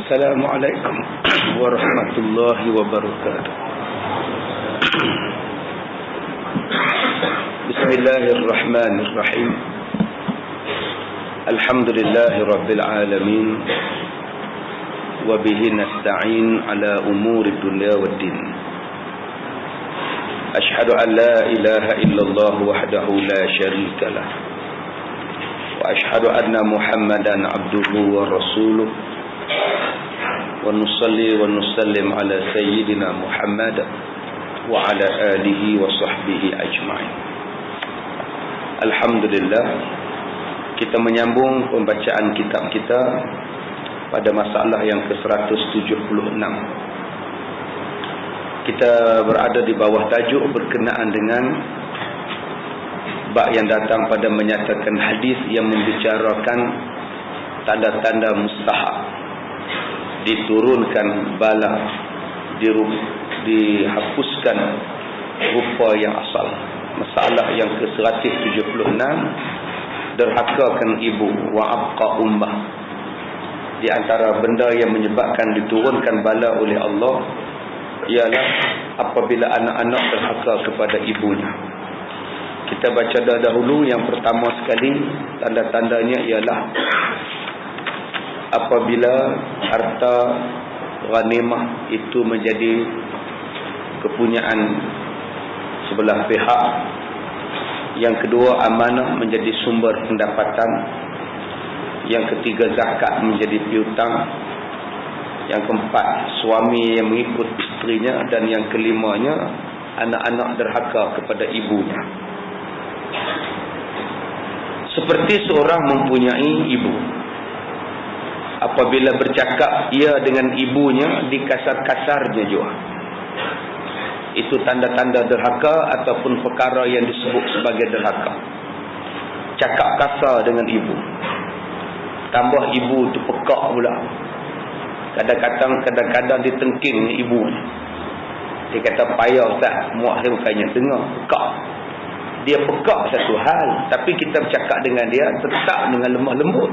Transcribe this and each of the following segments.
Assalamualaikum warahmatullahi wabarakatuh. Bismillahirrahmanirrahim. Alhamdulillahi rabbil alamin. Wa bihi nasta'in ala umuri dunya waddin. Ashhadu an la ilaha illallah wahdahu la syarika lah. Wa ashhadu anna Muhammadan abduhu wa rasuluh. Wa nusalli wa nusallim ala sayyidina Muhammad wa ala alihi wa sahbihi ajma'in. Alhamdulillah, kita menyambung pembacaan kitab kita pada masalah yang ke-176. Kita berada di bawah tajuk berkenaan dengan bab yang datang pada menyatakan hadis yang membicarakan tanda-tanda mustahab diturunkan bala, dihapuskan rupa yang asal. Masalah yang ke-176, derhakakan ibu wa abqa ummah. Di antara benda yang menyebabkan diturunkan bala oleh Allah ialah apabila anak-anak derhaka kepada ibunya. Kita baca dahulu yang pertama sekali, tanda-tandanya ialah apabila harta ghanimah itu menjadi kepunyaan sebelah pihak. Yang kedua, amanah menjadi sumber pendapatan. Yang ketiga, zakat menjadi piutang. Yang keempat, suami yang mengikut isterinya. Dan yang kelimanya, anak-anak derhaka kepada ibunya. Seperti seorang mempunyai ibu, apabila bercakap ia dengan ibunya dikasar-kasarnya juga, itu tanda-tanda derhaka ataupun perkara yang disebut sebagai derhaka. Cakap kasar dengan ibu, tambah ibu tu pekak pula. Kadang-kadang ditengking ibu ni. Dia kata, payah Ustaz, muak saya bukannya dengar, pekak. Dia pekak satu hal, tapi kita bercakap dengan dia tetap dengan lemah lembut.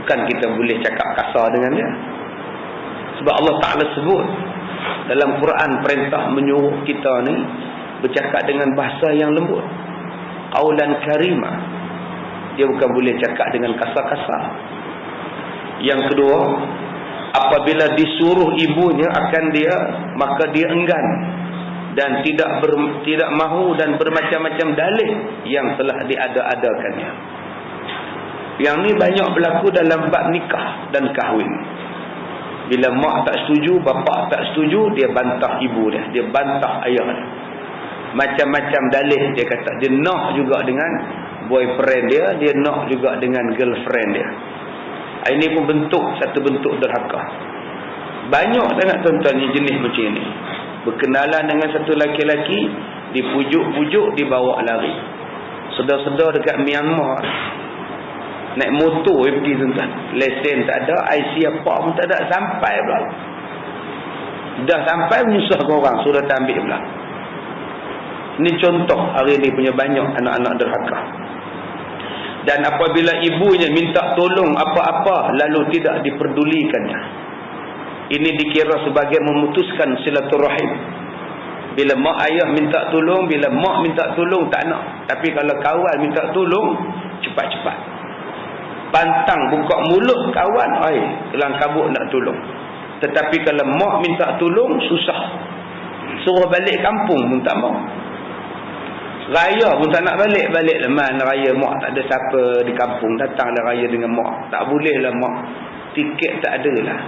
Bukan kita boleh cakap kasar dengan dia. Sebab Allah Ta'ala sebut dalam Quran, perintah menyuruh kita ni bercakap dengan bahasa yang lembut, qaulan karimah. Dia bukan boleh cakap dengan kasar-kasar. Yang kedua, apabila disuruh ibunya akan dia, maka dia enggan dan tidak mahu dan bermacam-macam dalih yang telah diada-adakannya. Yang ni banyak berlaku dalam bab nikah dan kahwin. Bila mak tak setuju, bapa tak setuju, dia bantah ibu dia, dia bantah ayah dia. Macam-macam dalih dia kata. Dia nak juga dengan boyfriend dia, dia nak juga dengan girlfriend dia. Ini pun satu bentuk derhaka. Banyak sangat tuan-tuan yang jenis macam ni. Berkenalan dengan satu laki-laki, dipujuk-pujuk, dibawa lari. Sedar-sedar dekat Myanmar, naik motor pergi tuan-tuan. Lesen tak ada, IC apa pun tak ada, sampai pula. Dah sampai menyusahkan orang, sudah tak ambil pula. Ini contoh hari ni punya banyak anak-anak derhaka. Dan apabila ibunya minta tolong apa-apa lalu tidak diperdulikannya, ini dikira sebagai memutuskan silaturahim. Bila mak ayah minta tolong, bila mak minta tolong tak nak. Tapi kalau kawan minta tolong, cepat-cepat. Pantang buka mulut kawan, kelang kabut nak tolong. Tetapi kalau mak minta tolong, susah. Suruh balik kampung pun tak mau. Raya pun tak nak balik. Balik leman raya mak tak ada siapa di kampung, datanglah raya dengan mak. Tak boleh lah mak. Tiket tak ada lah.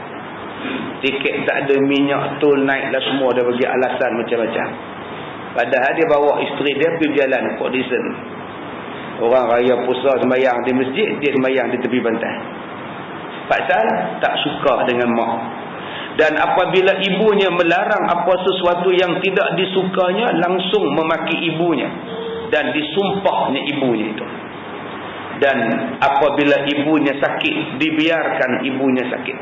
Tiket tak ada, minyak, tol naik lah, semua dia bagi alasan macam-macam. Padahal dia bawa isteri dia pergi berjalan Port Dickson. Orang raya puasa sembahyang di masjid, dia sembahyang di tepi pantai. Pasal tak suka dengan mak. Dan apabila ibunya melarang apa sesuatu yang tidak disukanya, langsung memaki ibunya dan disumpahnya ibunya itu. Dan apabila ibunya sakit, dibiarkan ibunya sakit.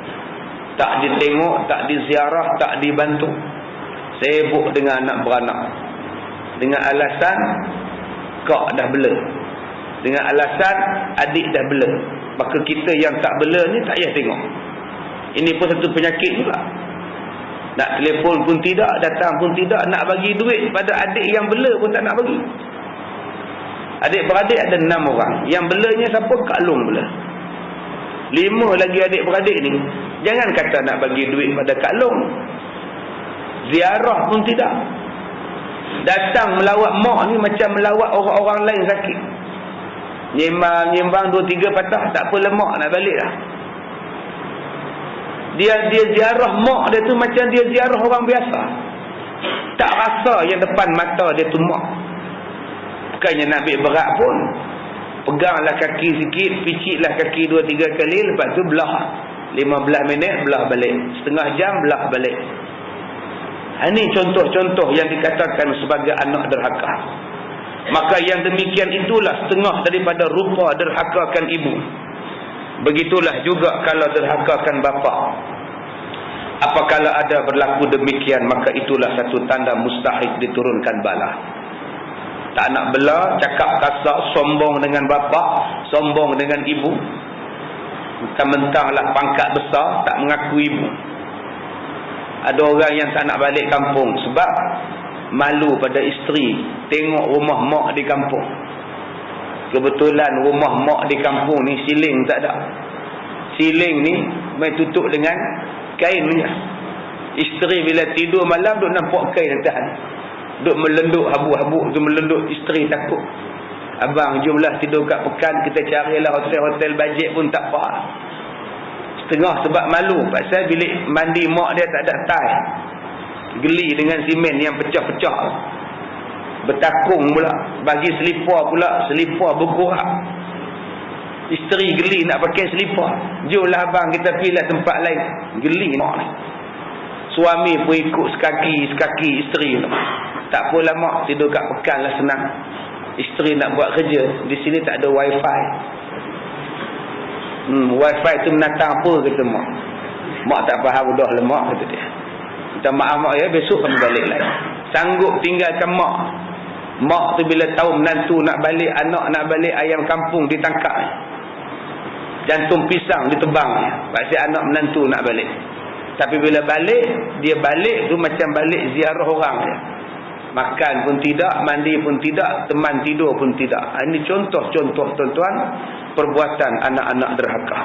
Tak ditengok, tak diziarah, tak dibantu. Sibuk dengan anak beranak. Dengan alasan kak dah bela. Dengan alasan adik dah bela. Maka kita yang tak bela ni tak payah tengok. Ini pun satu penyakit juga. Nak telefon pun tidak, datang pun tidak, nak bagi duit pada adik yang bela pun tak nak bagi. Adik-beradik ada 6 orang. Yang belanya siapa? Kak Long bela. 5 lagi adik-beradik ni. Jangan kata nak bagi duit pada Kak Long. Ziarah pun tidak. Datang melawat mak ni macam melawat orang-orang lain sakit. Nyembang 2-3 patah, tak apa lemak nak balik lah. Dia ziarah mak dia tu macam dia ziarah orang biasa. Tak rasa yang depan mata dia tu mak. Bukannya nak ambil berat pun. Peganglah kaki sikit, picitlah kaki 2-3 kali, lepas tu belah. 15 minit belah balik. Setengah jam belah balik. Ini contoh-contoh yang dikatakan sebagai anak derhaka. Maka yang demikian itulah setengah daripada rupa derhakakan ibu. Begitulah juga kalau derhakakan bapa. Apakala ada berlaku demikian, maka itulah satu tanda mustahik diturunkan bala. Tak nak bela, cakap kasar, sombong dengan bapa, sombong dengan ibu. Mentang-mentanglah pangkat besar, tak mengaku ibu. Ada orang yang tak nak balik kampung sebab malu pada isteri tengok rumah mak di kampung. Kebetulan rumah mak di kampung ni siling tak ada. Siling ni main tutup dengan kain je. Isteri bila tidur malam duk nampak kain tahan. Duk melenduk habuk-habuk tu, melenduk, isteri takut. Abang jomlah tidur kat pekan, kita carilah hotel-hotel bajet pun tak apa. Setengah sebab malu pasal bilik mandi mak dia tak ada tile. Geli dengan simen yang pecah-pecah. Bertakung pula, bagi selipar pula, selipar bergorak. Isteri geli nak pakai selipar. Jomlah abang kita pilih tempat lain. Geli mak ni. Suami pun ikut sekaki isteri tu. Tak apalah mak, tidur kat pekan lah senang. Isteri nak buat kerja, di sini tak ada wifi. Wifi tu menatang apa kata mak. Mak tak faham dah lah mak kata dia. Minta maaf mak ya, besok kami balik lagi. Sanggup tinggalkan mak. Mak tu bila tahu menantu nak balik, anak nak balik, ayam kampung ditangkap. Jantung pisang ditebang. Pasal anak menantu nak balik. Tapi bila balik, dia balik tu macam balik ziarah orang dia. Makan pun tidak, mandi pun tidak, teman tidur pun tidak. Ini contoh-contoh tuan-tuan perbuatan anak-anak derhaka.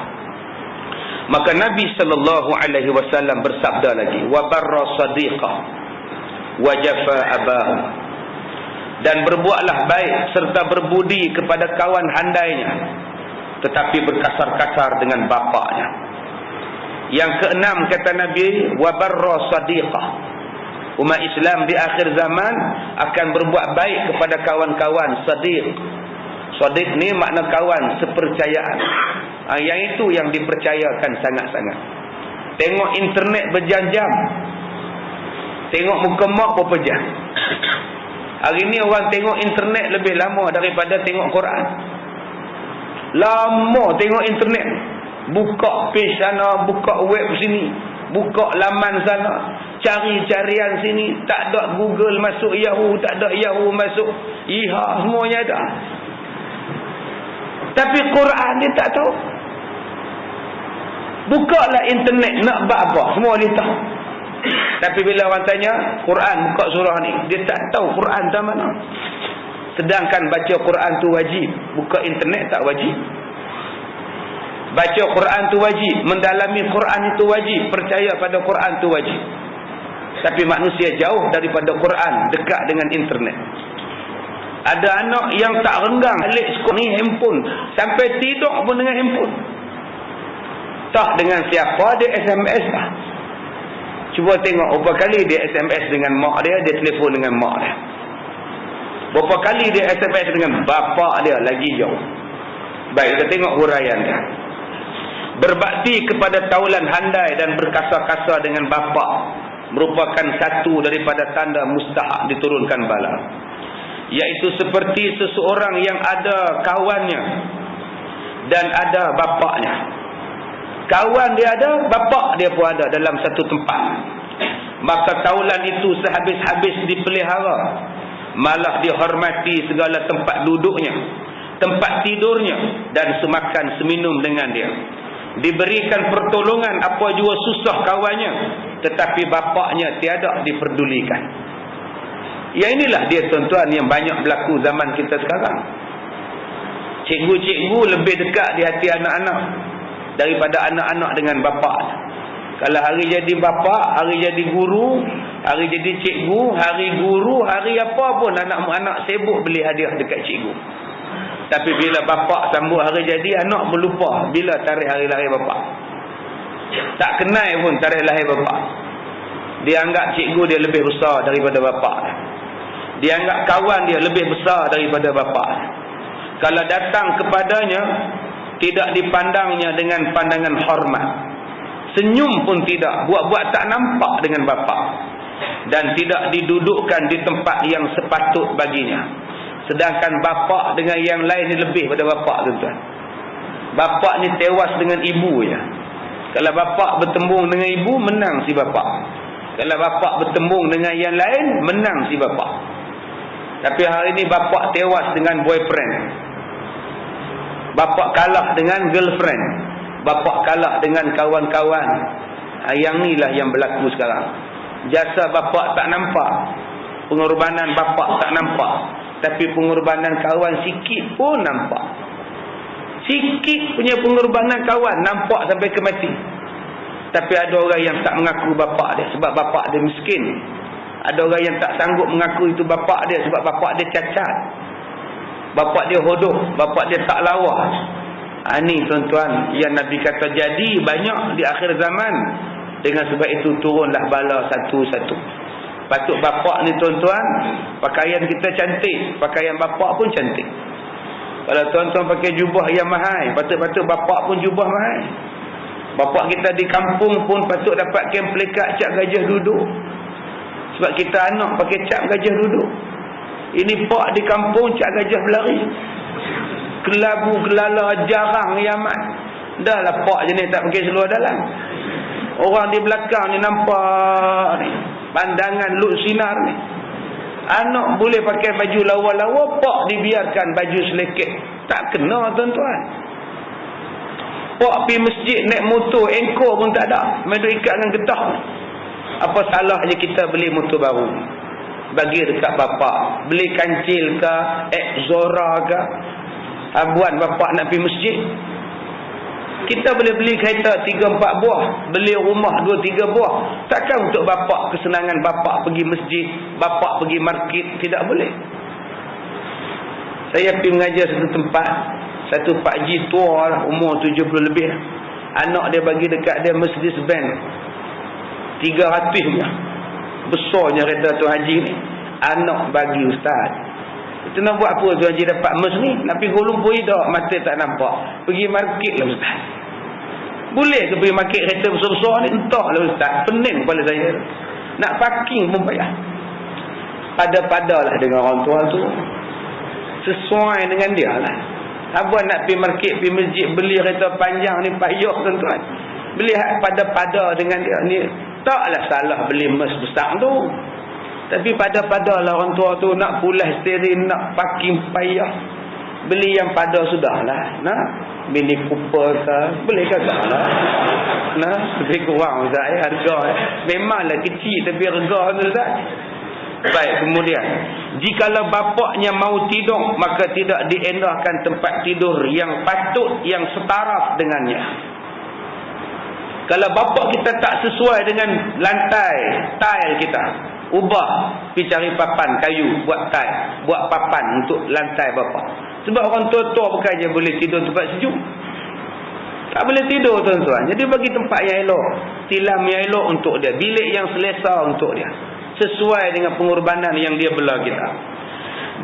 Maka Nabi SAW bersabda lagi, wa barra sadiqah wa jafa abahu. Dan berbuatlah baik serta berbudi kepada kawan handainya, tetapi berkasar-kasar dengan bapaknya. Yang keenam kata Nabi, wa barra sadiqah. Umat Islam di akhir zaman akan berbuat baik kepada kawan-kawan sadiq. Sadiq ni makna kawan sepercayaan. Yang itu yang dipercayakan sangat-sangat. Tengok internet berjam-jam, tengok muka mak berapa jam. Hari ni orang tengok internet lebih lama daripada tengok Quran. Lama tengok internet. Buka page sana, buka web sini, buka laman sana, cari-carian sini. Tak ada Google masuk Yahoo, tak ada Yahoo masuk IHA, semuanya ada. Tapi Quran dia tak tahu. Bukalah internet nak buat apa, semua dia tahu. Tapi bila orang tanya Quran, buka surah ni, dia tak tahu Quran tak mana. Sedangkan baca Quran tu wajib, buka internet tak wajib. Baca Quran tu wajib, mendalami Quran itu wajib, percaya pada Quran tu wajib. Tapi manusia jauh daripada Quran, dekat dengan internet. Ada anak yang tak renggang alik sekolah ni handphone, sampai tidur pun dengan handphone. Tak dengan siapa, dia SMS lah. Cuba tengok berapa kali dia SMS dengan mak dia, dia telefon dengan mak dia. Berapa kali dia SMS dengan bapa dia, lagi jauh. Baik, kita tengok huraian dia. Berbakti kepada taulan handai dan berkasar-kasar dengan bapa merupakan satu daripada tanda mustahak diturunkan bala. Iaitu seperti seseorang yang ada kawannya dan ada bapaknya. Kawan dia ada, bapak dia pun ada dalam satu tempat. Maka taulan itu sehabis-habis dipelihara, malah dihormati segala tempat duduknya, tempat tidurnya dan semakan seminum dengan dia. diberikan pertolongan apa jua susah kawannya, tetapi bapaknya tiada diperdulikan. Ya, inilah dia tuan-tuan yang banyak berlaku zaman kita sekarang. Cikgu-cikgu lebih dekat di hati anak-anak daripada anak-anak dengan bapa. Kalau hari jadi bapa, hari jadi guru, hari jadi cikgu, hari guru, hari apa pun anak-anak sibuk beli hadiah dekat cikgu. Tapi bila bapa sambut hari jadi, anak berlupa bila tarikh hari lahir bapa. Tak kenal pun tarikh lahir bapa. Dia anggap cikgu dia lebih besar daripada bapa. Dia anggap kawan dia lebih besar daripada bapa. Kalau datang kepadanya, tidak dipandangnya dengan pandangan hormat. Senyum pun tidak, buat-buat tak nampak dengan bapa. Dan tidak didudukkan di tempat yang sepatut baginya. Sedangkan bapa dengan yang lain ni lebih pada bapa, tuan-tuan. Bapa ni tewas dengan ibu je. Kalau bapa bertembung dengan ibu, menang si bapa. Kalau bapa bertembung dengan yang lain, menang si bapa. Tapi hari ni bapa tewas dengan boyfriend. Bapa kalah dengan girlfriend. Bapa kalah dengan kawan-kawan. Yang inilah yang berlaku sekarang. Jasa bapa tak nampak, pengorbanan bapa tak nampak, tapi pengorbanan kawan sikit pun nampak. Sikit punya pengorbanan kawan nampak sampai ke mati. Tapi ada orang yang tak mengaku bapa dia sebab bapa dia miskin. Ada orang yang tak sanggup mengaku itu bapa dia sebab bapa dia cacat, bapa dia hodoh, bapa dia tak lawa. Ini tuan-tuan yang Nabi kata jadi banyak di akhir zaman. Dengan sebab itu turunlah bala satu-satu. Patut bapa ni tuan-tuan, pakaian kita cantik, pakaian bapa pun cantik. Kalau tuan-tuan pakai jubah yang mahal, patut-patut bapa pun jubah mahal. Bapa kita di kampung pun patut dapat kem plekat cap gajah duduk. Sebab kita anak pakai cap gajah duduk. Ini pak di kampung cap gajah berlari. Kelabu kelala jarang yaman. Dah lah pak jenis tak pakai seluar dalam. Orang di belakang ni nampak ni, pandangan lut sinar ni. Anak boleh pakai baju lawa-lawa, pak dibiarkan baju selekek. Tak kena tuan-tuan. Pak pergi masjid naik motor, engkor pun tak ada, main duk ikat dengan getah. Apa salahnya kita beli motor baru, bagi dekat bapa, beli kancil ke, Exora ke, abuan bapa nak pergi masjid. Kita boleh beli kereta 3-4 buah, beli rumah 2-3 buah. Takkan untuk bapa kesenangan bapa pergi masjid, bapa pergi market, tidak boleh. Saya pergi mengajar satu tempat, satu pakcik tua lah, umur 70 lebih. Anak dia bagi dekat dia Mercedes Benz 300 punya. Besarnya kereta Tuan Haji ni. Anak bagi ustaz. Itu nak buat apa Tuan Haji dapat Merc ni? Nak pergi Kuala Lumpur tak, mata tak nampak. Pergi market lah ustaz. Boleh ke pergi market kereta besar-besar ni? Entahlah ustaz, pening kepala saya. Nak parking pun payah. Pada-padalah dengan orang tua tu, sesuai dengan dia lah. Abang nak pergi market, pergi masjid, beli kereta panjang ni payah tuan-tuan. Beli pada-pada dengan dia ni. Taklah salah beli Merc besar tu, tapi pada-padalah orang tua tu. Nak pulas steering, nak parking payah. Beli yang pada sudahlah. Nah, Mini Cooper ke, boleh kata lah. Nah, lebih kurang Ustaz, harga memanglah kecil tapi harga tu Ustaz. Baik, kemudian jikalau bapaknya mau tidur, maka tidak diendahkan tempat tidur yang patut, yang setaraf dengannya. Kalau bapak kita tak sesuai dengan lantai tile kita, ubah, pergi cari papan kayu, buat tile, buat papan untuk lantai bapak. Sebab orang tua-tua bukan je boleh tidur tempat sejuk, tak boleh tidur tuan-tuan. Jadi bagi tempat yang elok, tilam yang elok untuk dia, bilik yang selesa untuk dia, sesuai dengan pengorbanan yang dia bela kita.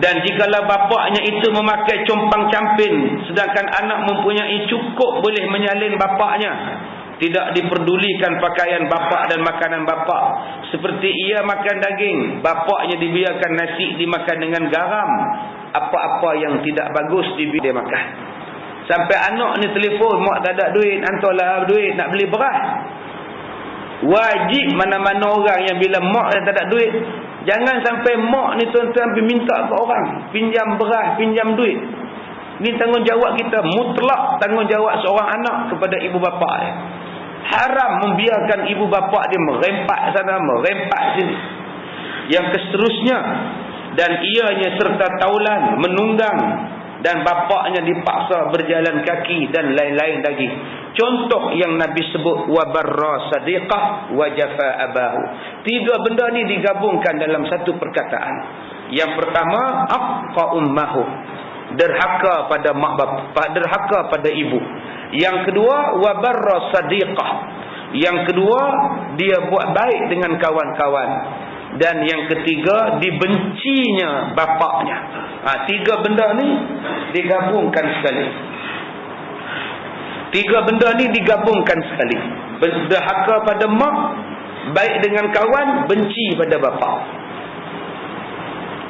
Dan jikalau bapaknya itu memakai compang-camping, sedangkan anak mempunyai cukup boleh menyalin bapaknya, tidak diperdulikan pakaian bapak dan makanan bapak. Seperti ia makan daging, bapaknya dibiarkan nasi dimakan dengan garam. Apa-apa yang tidak bagus dia makan. Sampai anak ni telefon, mak tak ada duit, hantarlah duit nak beli beras. Wajib mana-mana orang yang bila mak tak ada duit, jangan sampai mak ni tuan-tuan pergi minta ke orang, pinjam beras, pinjam duit. Ni tanggungjawab kita, mutlak tanggungjawab seorang anak kepada ibu bapa dia. Haram membiarkan ibu bapa dia merempat sana, merempat sini. Yang seterusnya, dan ianya serta taulan, menunggang, dan bapaknya dipaksa berjalan kaki dan lain-lain lagi. Contoh yang Nabi sebut, wa barra sadiqah wa jafa abahu. 3 benda ni digabungkan dalam satu perkataan. Yang pertama, aqqa ummahu, derhaka pada mak bapak, derhaka pada ibu. Yang kedua, wa barra sadiqah. Yang kedua, dia buat baik dengan kawan-kawan. Dan yang ketiga, dibencinya bapaknya. 3 benda ni digabungkan sekali. 3 benda ni digabungkan sekali. Derhaka pada mak, baik dengan kawan, benci pada bapak.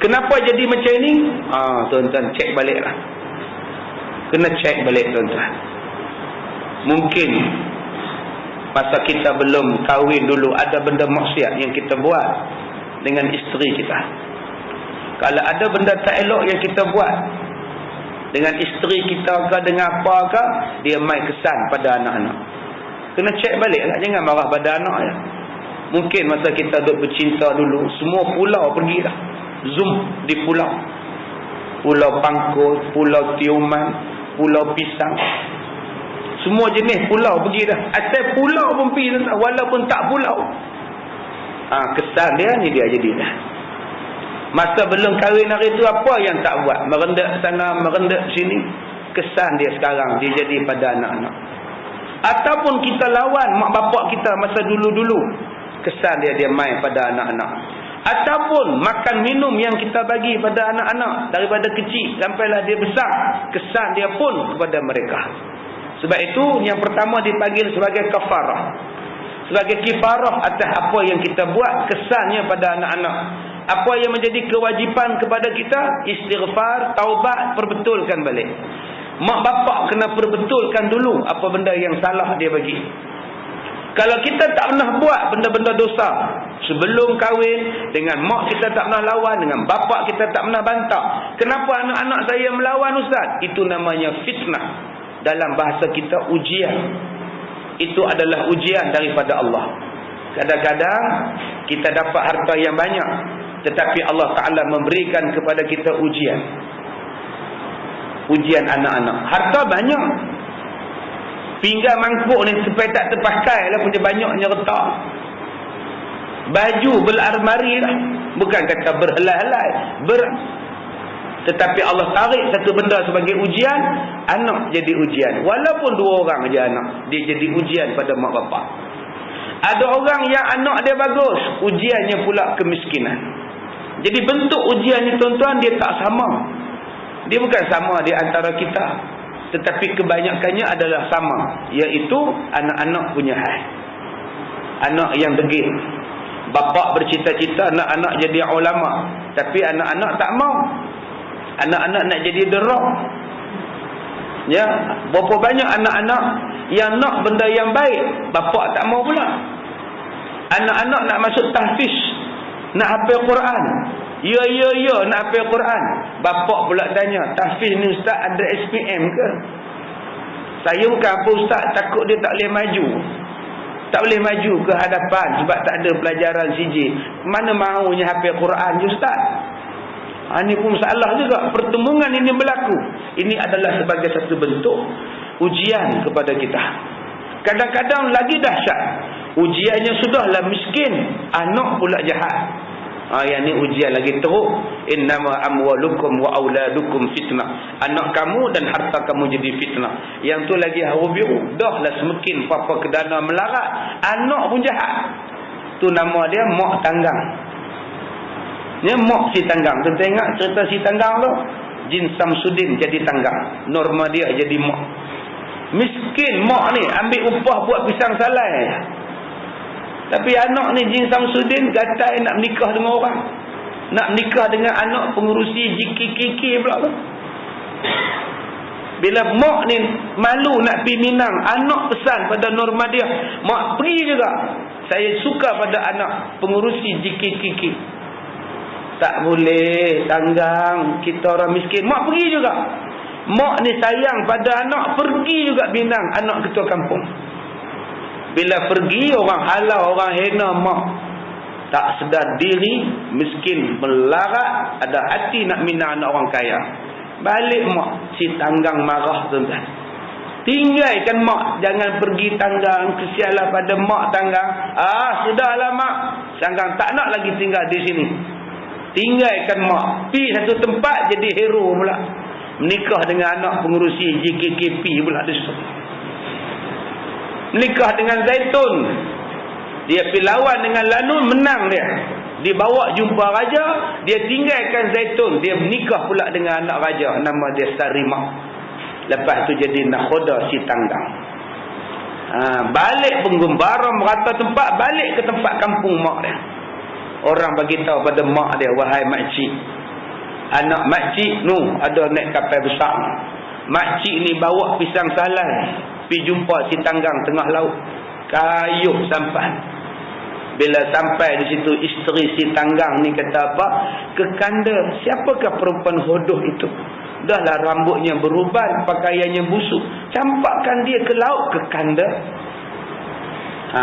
Kenapa jadi macam ni? Tuan-tuan cek baliklah. Kena cek balik tuan-tuan. Mungkin masa kita belum kahwin dulu ada benda maksiat yang kita buat dengan isteri kita. Kalau ada benda tak elok yang kita buat dengan isteri kita ke, dengan apa ke, dia main kesan pada anak-anak. Kena cek baliklah, jangan marah pada anak ya. Mungkin masa kita duduk bercinta dulu, semua pulau pergi dah. Zoom di pulau. Pulau Pangkul, Pulau Tiuman, Pulau Pisang. Semua jenis pulau pergi dah. Asal pulau pun pergi dah, walaupun tak pulau. Kesan dia ni dia jadi dah. Masa belum kahwin hari tu apa yang tak buat? Merendak sana, merendak sini. Kesan dia sekarang dia jadi pada anak-anak. Ataupun kita lawan mak bapak kita masa dulu-dulu. Kesan dia main pada anak-anak. Ataupun makan minum yang kita bagi pada anak-anak daripada kecil sampailah dia besar, kesan dia pun kepada mereka. Sebab itu yang pertama dipanggil sebagai kafarah. Sebagai kifarah atas apa yang kita buat, kesannya pada anak-anak. Apa yang menjadi kewajipan kepada kita? Istighfar, taubat, perbetulkan balik. Mak bapak kena perbetulkan dulu apa benda yang salah dia bagi. Kalau kita tak pernah buat benda-benda dosa sebelum kahwin, dengan mak kita tak pernah lawan, dengan bapak kita tak pernah bantah, kenapa anak-anak saya melawan ustaz? Itu namanya fitnah. Dalam bahasa kita ujian. Itu adalah ujian daripada Allah. Kadang-kadang kita dapat harta yang banyak, tetapi Allah Ta'ala memberikan kepada kita ujian. Ujian anak-anak. Harta banyak, pinggan mangkuk ni sampai tak terpakai lah, punya banyaknya retak. Baju beralmari lah, bukan kata berhelai-helai, tetapi Allah tarik satu benda sebagai ujian. Anak jadi ujian. Walaupun 2 orang aja anak, dia jadi ujian pada mak bapak. Ada orang yang anak dia bagus, ujiannya pula kemiskinan. Jadi bentuk ujian ni tuan-tuan, dia tak sama. Dia bukan sama di antara kita, tetapi kebanyakannya adalah sama, iaitu anak-anak punya hal. Anak yang degil. Bapa bercita-cita anak-anak jadi ulama, tapi anak-anak tak mau. Anak-anak nak jadi derok. Ya, berapa banyak anak-anak yang nak benda yang baik, bapa tak mau pula. Anak-anak nak masuk tahfiz, nak hafal Quran. Ya, nak hafal Quran. Bapa pula tanya, tahfiz ni ustaz ada SPM ke? Saya bukan apa ustaz, takut dia tak boleh maju. Tak boleh maju ke hadapan sebab tak ada pelajaran CJ. Mana maunya hafal Quran je ustaz? Ini pun masalah juga. Pertemuan ini berlaku. Ini adalah sebagai satu bentuk ujian kepada kita. Kadang-kadang lagi dahsyat, ujiannya sudahlah miskin, anak pula jahat. Yang ni ujian lagi teruk. Innama amwalukum wa auladukum fitnah. Anak kamu dan harta kamu jadi fitnah. Yang tu lagi haru biru. Dah lah semakin papa kedana melarat, anak pun jahat. Tu nama dia mak tanggang. Ni mak si tanggang. Kita ingat cerita si tanggang tu, Jin Samsudin jadi tanggang, Norma dia jadi mak. Miskin mak ni ambil upah buat pisang salai. Tapi anak ni Jin Samsudin gatai nak menikah dengan orang, nak menikah dengan anak pengurusi JKKK pula tu. Bila mak ni malu nak pergi Minang, anak pesan pada Norma dia, mak pergi juga, saya suka pada anak pengurusi JKKK. Tak boleh tanggang, kita orang miskin. Mak pergi juga. Mak ni sayang pada anak, pergi juga pinang anak ketua kampung. Bila pergi, orang halau, orang hina mak. Tak sedar diri, miskin, melarat, ada hati nak minang anak orang kaya. Balik mak, si tanggang marah tuan-tuan. Tinggalkan mak, jangan pergi tanggang, kesialah pada mak tanggang. Sudahlah mak, tanggang tak nak lagi tinggal di sini. Tinggalkan mak, pergi satu tempat jadi hero pula. Menikah dengan anak pengurusi JKKP pula di situ. Menikah dengan Zaitun. Dia pergi lawan dengan Lanun, menang dia. Dibawa jumpa raja, dia tinggalkan Zaitun, dia menikah pula dengan anak raja, nama dia Sarimah. Lepas tu jadi nakhoda si tanggang. Balik penggembara merata tempat, balik ke tempat kampung mak dia. Orang bagi tahu pada mak dia, wahai makcik, anak makcik ada naik kapal besar. Makcik ni bawa pisang salai, pergi jumpa si tanggang tengah laut. Kayuh sampan. Bila sampai di situ, isteri si tanggang ni kata apa? Kekanda, siapakah perempuan hodoh itu? Dahlah rambutnya beruban, pakaiannya busuk, campakkan dia ke laut, kekanda.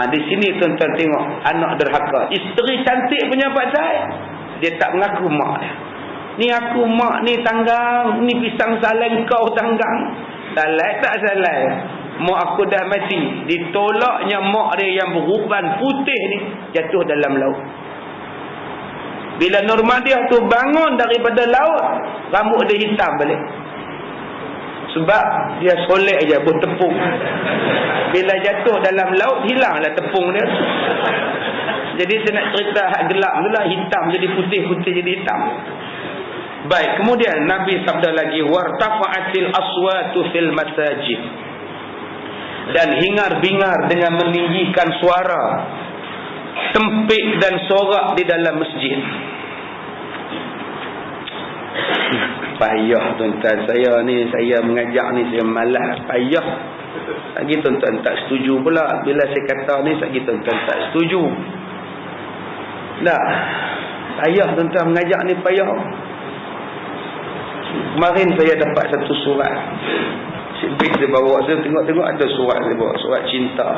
Di sini tuan-tuan tengok anak derhaka. Isteri cantik punya pakai, dia tak mengaku mak dia. Ni aku mak ni tanggang, ni pisang salai kau tanggang. Salai tak salai, mak aku dah mati. Ditolaknya mak dia yang beruban putih ni jatuh dalam laut. Bila Nurmadiah tu bangun daripada laut, rambut dia hitam balik. Sebab dia solek je bertepung. Bila jatuh dalam laut, hilanglah tepung dia. Jadi saya nak cerita hak gelap tu lah, hitam jadi putih, putih jadi hitam. Baik, kemudian Nabi sabda lagi, wartafa'atil aswatu fil masajid. Dan hingar-bingar dengan meninggikan suara, tempik dan sorak di dalam masjid. Payah tuan-tuan, saya mengajak ni, saya malas, payah. Lagi tuan-tuan tak setuju pula. Bila saya kata ni, lagi tuan-tuan tak setuju. Dah, payah tuan-tuan mengajak ni, payah. Kemarin saya dapat satu surat. Saya bawa, saya tengok-tengok ada surat saya bawa, surat cinta.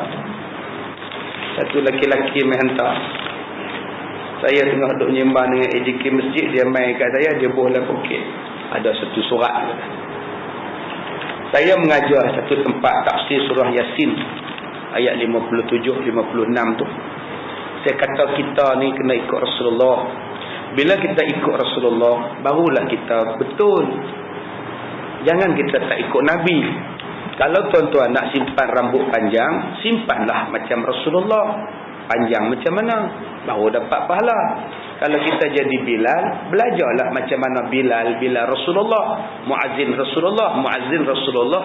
Satu laki-laki mai hantar. Saya tengah duduk menyembah dengan AJK masjid, dia mai kat saya, dia bola poket. Ada satu surat. Saya mengajar satu tempat tafsir surah Yasin ayat 57 56 tu. Saya kata kita ni kena ikut Rasulullah. Bila kita ikut Rasulullah, barulah kita betul. Jangan kita tak ikut Nabi. Kalau tuan-tuan nak simpan rambut panjang, simpanlah macam Rasulullah. Panjang macam mana? Baru dapat pahala. Kalau kita jadi Bilal, belajarlah macam mana Bilal Rasulullah. Muazzin Rasulullah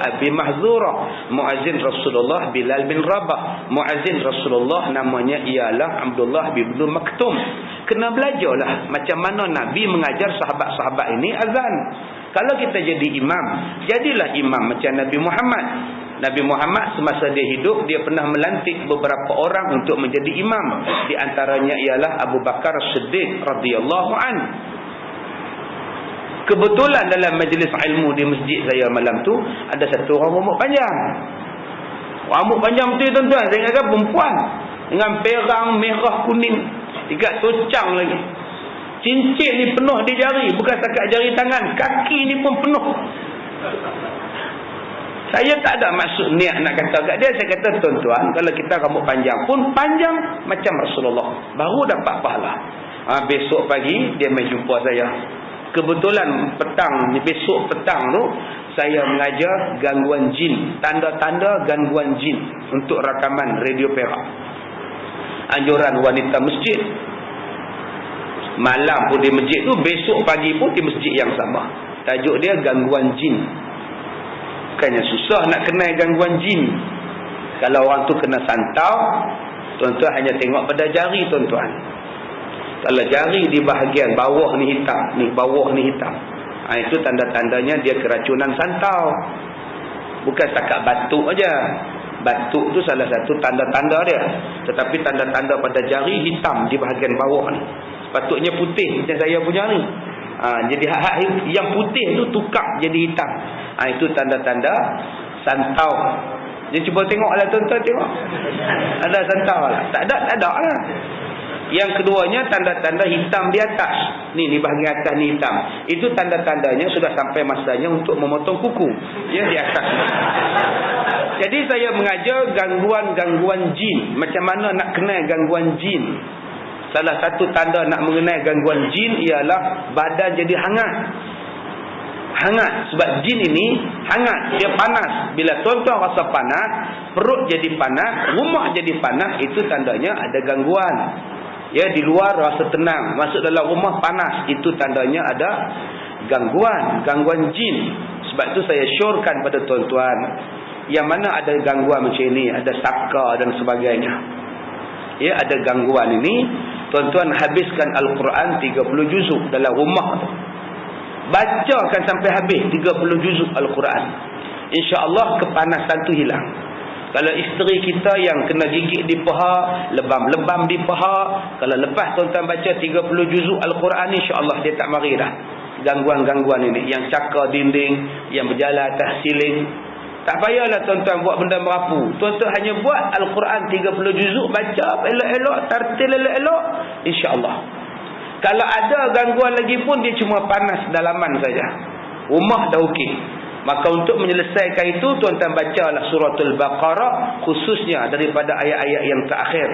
Abi Mahzura. Muazzin Rasulullah Bilal bin Rabah. Muazzin Rasulullah namanya ialah Abdullah bin Maktum. Kena belajarlah macam mana Nabi mengajar sahabat-sahabat ini azan. Kalau kita jadi imam, jadilah imam macam Nabi Muhammad. Nabi Muhammad semasa dia hidup, dia pernah melantik beberapa orang untuk menjadi imam. Di antaranya ialah Abu Bakar Siddiq radhiyallahu an. Kebetulan dalam majlis ilmu di masjid saya malam tu, ada satu orang rambut panjang. Rambut panjang betul tuan-tuan, saya ingatkan perempuan. Dengan perang merah kuning. Ikat tocang lagi. Cincin ni penuh di jari, bukan setakat jari tangan, kaki ni pun penuh. Saya tak ada maksud niat nak kata kat dia. Saya kata tuan-tuan, kalau kita rambut panjang pun panjang macam Rasulullah, baru dapat pahala. Besok pagi dia mai jumpa saya. Kebetulan besok petang tu saya mengajar gangguan jin, tanda-tanda gangguan jin untuk rakaman Radio Perak. Anjuran wanita masjid. Malam pun di masjid tu, besok pagi pun di masjid yang sama. Tajuk dia gangguan jin. Bukannya susah nak kenal gangguan jin. Kalau orang tu kena santau, tuan-tuan hanya tengok pada jari tuan-tuan. Kalau jari di bahagian bawah ni hitam, ni bawah ni hitam, itu tanda-tandanya dia keracunan santau. Bukan setakat batuk aja. Batuk tu salah satu tanda-tanda dia. Tetapi tanda-tanda pada jari hitam di bahagian bawah ni. Patutnya putih macam saya punya ni. Jadi hak yang putih tu tukar jadi hitam. Itu tanda-tanda santau. Dia cuba tengoklah tuan-tuan, tengok. Ada santau lah. Tak ada lah. Yang keduanya tanda-tanda hitam di atas. Ni bahagian atas ni hitam. Itu tanda-tandanya sudah sampai masanya untuk memotong kuku. Ya, di atas. Jadi saya mengajar gangguan-gangguan jin. Macam mana nak kenal gangguan jin. Salah satu tanda nak mengenal gangguan jin ialah badan jadi hangat. Hangat. Sebab jin ini hangat. Dia panas. Bila tuan-tuan rasa panas, perut jadi panas, rumah jadi panas, itu tandanya ada gangguan. Ya, di luar rasa tenang, masuk dalam rumah panas, itu tandanya ada gangguan jin. Sebab itu saya syorkan pada tuan-tuan, yang mana ada gangguan macam ini, ada saka dan sebagainya. Ya, ada gangguan ini, tuan-tuan habiskan Al-Quran 30 juzuk dalam rumah tu. Bacakan sampai habis 30 juzuk Al-Quran. InsyaAllah kepanasan tu hilang. Kalau isteri kita yang kena gigit di paha, lebam-lebam di paha, kalau lepas tuan-tuan baca 30 juzuk Al-Quran, insya-Allah dia tak mari dah gangguan-gangguan ini, yang cakar dinding, yang berjalan atas siling. Tak payahlah tuan-tuan buat benda merapu. Tuan-tuan hanya buat Al-Quran 30 juzuk, baca elok-elok, tartil elok-elok, insya-Allah. Kalau ada gangguan lagi pun, dia cuma panas dalaman saja. Rumah dah okey. Maka untuk menyelesaikan itu, tuan-tuan bacalah suratul Baqarah, khususnya daripada ayat-ayat yang terakhir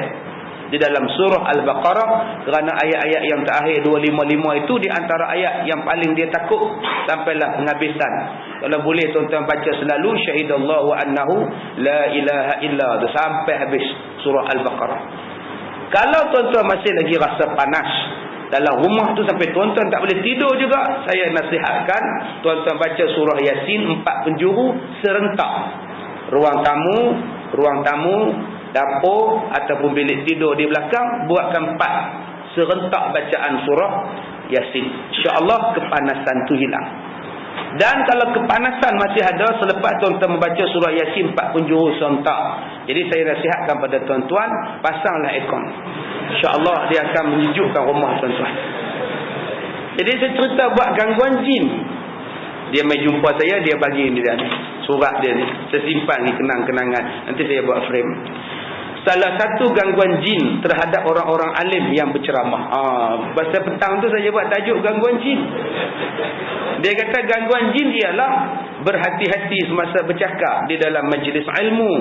di dalam surah Al-Baqarah, kerana ayat-ayat yang terakhir 255 itu di antara ayat yang paling dia takut sampailah penghabisan. Kalau boleh tuan-tuan baca selalu syahidallahu annahu la ilaha illa sampai habis surah Al-Baqarah. Kalau tuan-tuan masih lagi rasa panas dalam rumah tu sampai tuan-tuan tak boleh tidur juga, saya nasihatkan tuan-tuan baca surah Yasin 4 penjuru serentak. Ruang tamu, dapur ataupun bilik tidur di belakang, buatkan 4 serentak bacaan surah Yasin. InsyaAllah kepanasan tu hilang. Dan kalau kepanasan masih ada selepas tuan-tuan membaca surah Yasin 4 penjuru serentak, jadi saya nasihatkan pada tuan-tuan, pasanglah aircon. InsyaAllah dia akan menyejukkan rumah tuan-tuan. Jadi saya cerita buat gangguan jin. Dia mai jumpa saya, dia bagi ni dia ni, surat dia ni. Saya simpan ni kenang-kenangan. Nanti saya buat frame. Salah satu gangguan jin terhadap orang-orang alim yang berceramah. Pasal petang tu saya buat tajuk gangguan jin. Dia kata gangguan jin ialah berhati-hati semasa bercakap di dalam majlis ilmu,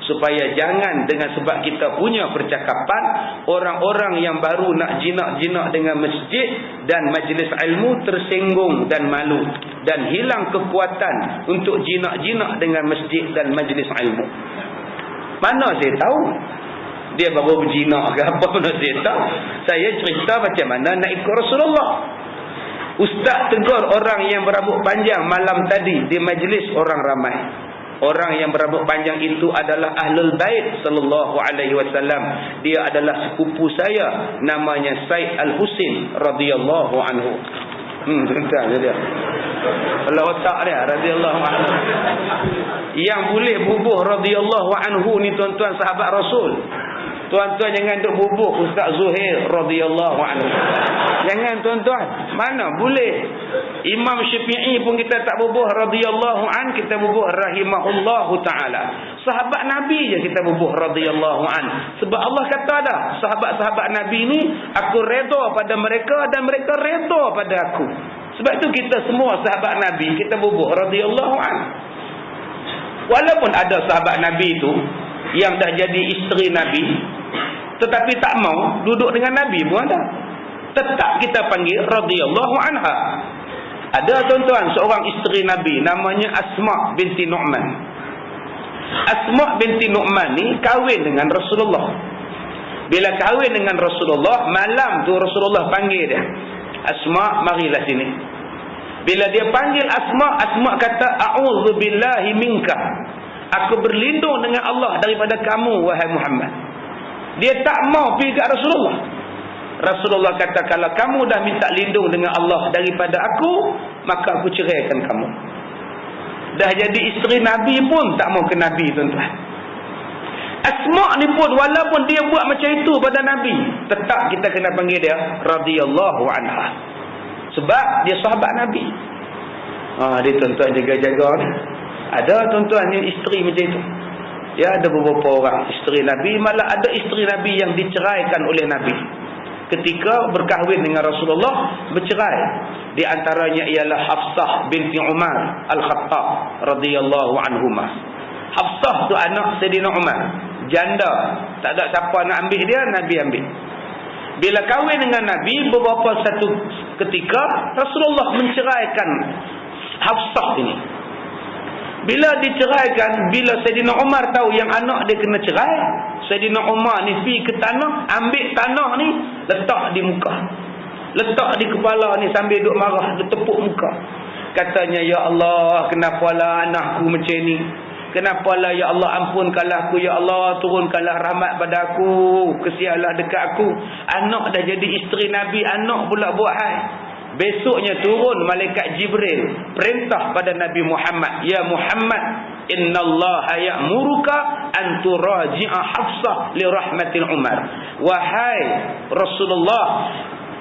supaya jangan dengan sebab kita punya percakapan, orang-orang yang baru nak jinak-jinak dengan masjid dan majlis ilmu tersinggung dan malu, dan hilang kekuatan untuk jinak-jinak dengan masjid dan majlis ilmu. Mana saya tahu dia baru berjinak ke apa, mana saya tahu. Saya cerita macam mana nak ikut Rasulullah. Ustaz tegur orang yang berambut panjang malam tadi di majlis orang ramai. Orang yang berambut panjang itu adalah Ahlul Bait sallallahu alaihi wasallam. Dia adalah sepupu saya, namanya Said Al-Husin radhiyallahu anhu. Tentang dia. Kalau otak dia radhiyallahu anhu. Yang boleh bubuh radhiyallahu anhu ni tuan-tuan sahabat Rasul. Tuan-tuan jangan duk bubuh Ustaz Zuhair radhiyallahu anhu. Jangan tuan-tuan. Mana boleh. Imam Syafi'i pun kita tak bubuh radhiyallahu an, kita bubuh rahimahullahu taala. Sahabat Nabi je kita bubuh radhiyallahu an. Sebab Allah kata dah, sahabat-sahabat Nabi ni aku redha pada mereka dan mereka redha pada aku. Sebab itu kita semua sahabat Nabi kita bubuh radhiyallahu an. Walaupun ada sahabat Nabi itu yang dah jadi isteri Nabi, tetapi tak mau duduk dengan Nabi pun ada, tetap kita panggil radhiyallahu anha. Ada tuan-tuan seorang isteri Nabi namanya Asma binti Nu'man. Asma binti Nu'man ni kahwin dengan Rasulullah. Bila kahwin dengan Rasulullah, malam tu Rasulullah panggil dia, Asma, marilah sini. Bila dia panggil Asma, Asma kata a'udzu billahi minka, aku berlindung dengan Allah daripada kamu wahai Muhammad. Dia tak mau pergi kat Rasulullah. Rasulullah kata, kalau kamu dah minta lindung dengan Allah daripada aku, maka aku ceraikan kamu. Dah jadi isteri Nabi pun tak mau ke Nabi tuan-tuan. Asma ni pun walaupun dia buat macam itu pada Nabi, tetap kita kena panggil dia radhiyallahu anha. Sebab dia sahabat Nabi. Dia tuan-tuan jaga-jaga ni. Ada tuan-tuan yang isteri macam itu. Ya, ada beberapa orang isteri Nabi, malah ada isteri Nabi yang diceraikan oleh Nabi ketika berkahwin dengan Rasulullah, bercerai. Di antaranya ialah Hafsah binti Umar Al-Khattab radhiyallahu anhumah. Hafsah tu anak Sayyidina Umar, janda, tak ada siapa nak ambil dia, Nabi ambil. Bila kahwin dengan Nabi, beberapa satu ketika Rasulullah menceraikan Hafsah ini. Bila diceraikan, bila Sayyidina Umar tahu yang anak dia kena cerai, Sayyidina Umar ni pergi ke tanah, ambil tanah ni, letak di muka, letak di kepala ni sambil duk marah, duk tepuk muka. Katanya, ya Allah, kenapalah anakku macam ni? Kenapalah ya Allah, ampunkanlah aku ya Allah, turunkanlah rahmat pada aku, kesialah dekat aku. Anak dah jadi isteri Nabi, anak pula buat hal. Besoknya turun malaikat Jibril, perintah pada Nabi Muhammad, ya Muhammad, innallaha ya'muruka an turaji'a Hafsah li rahmatil Umar. Wahai Rasulullah,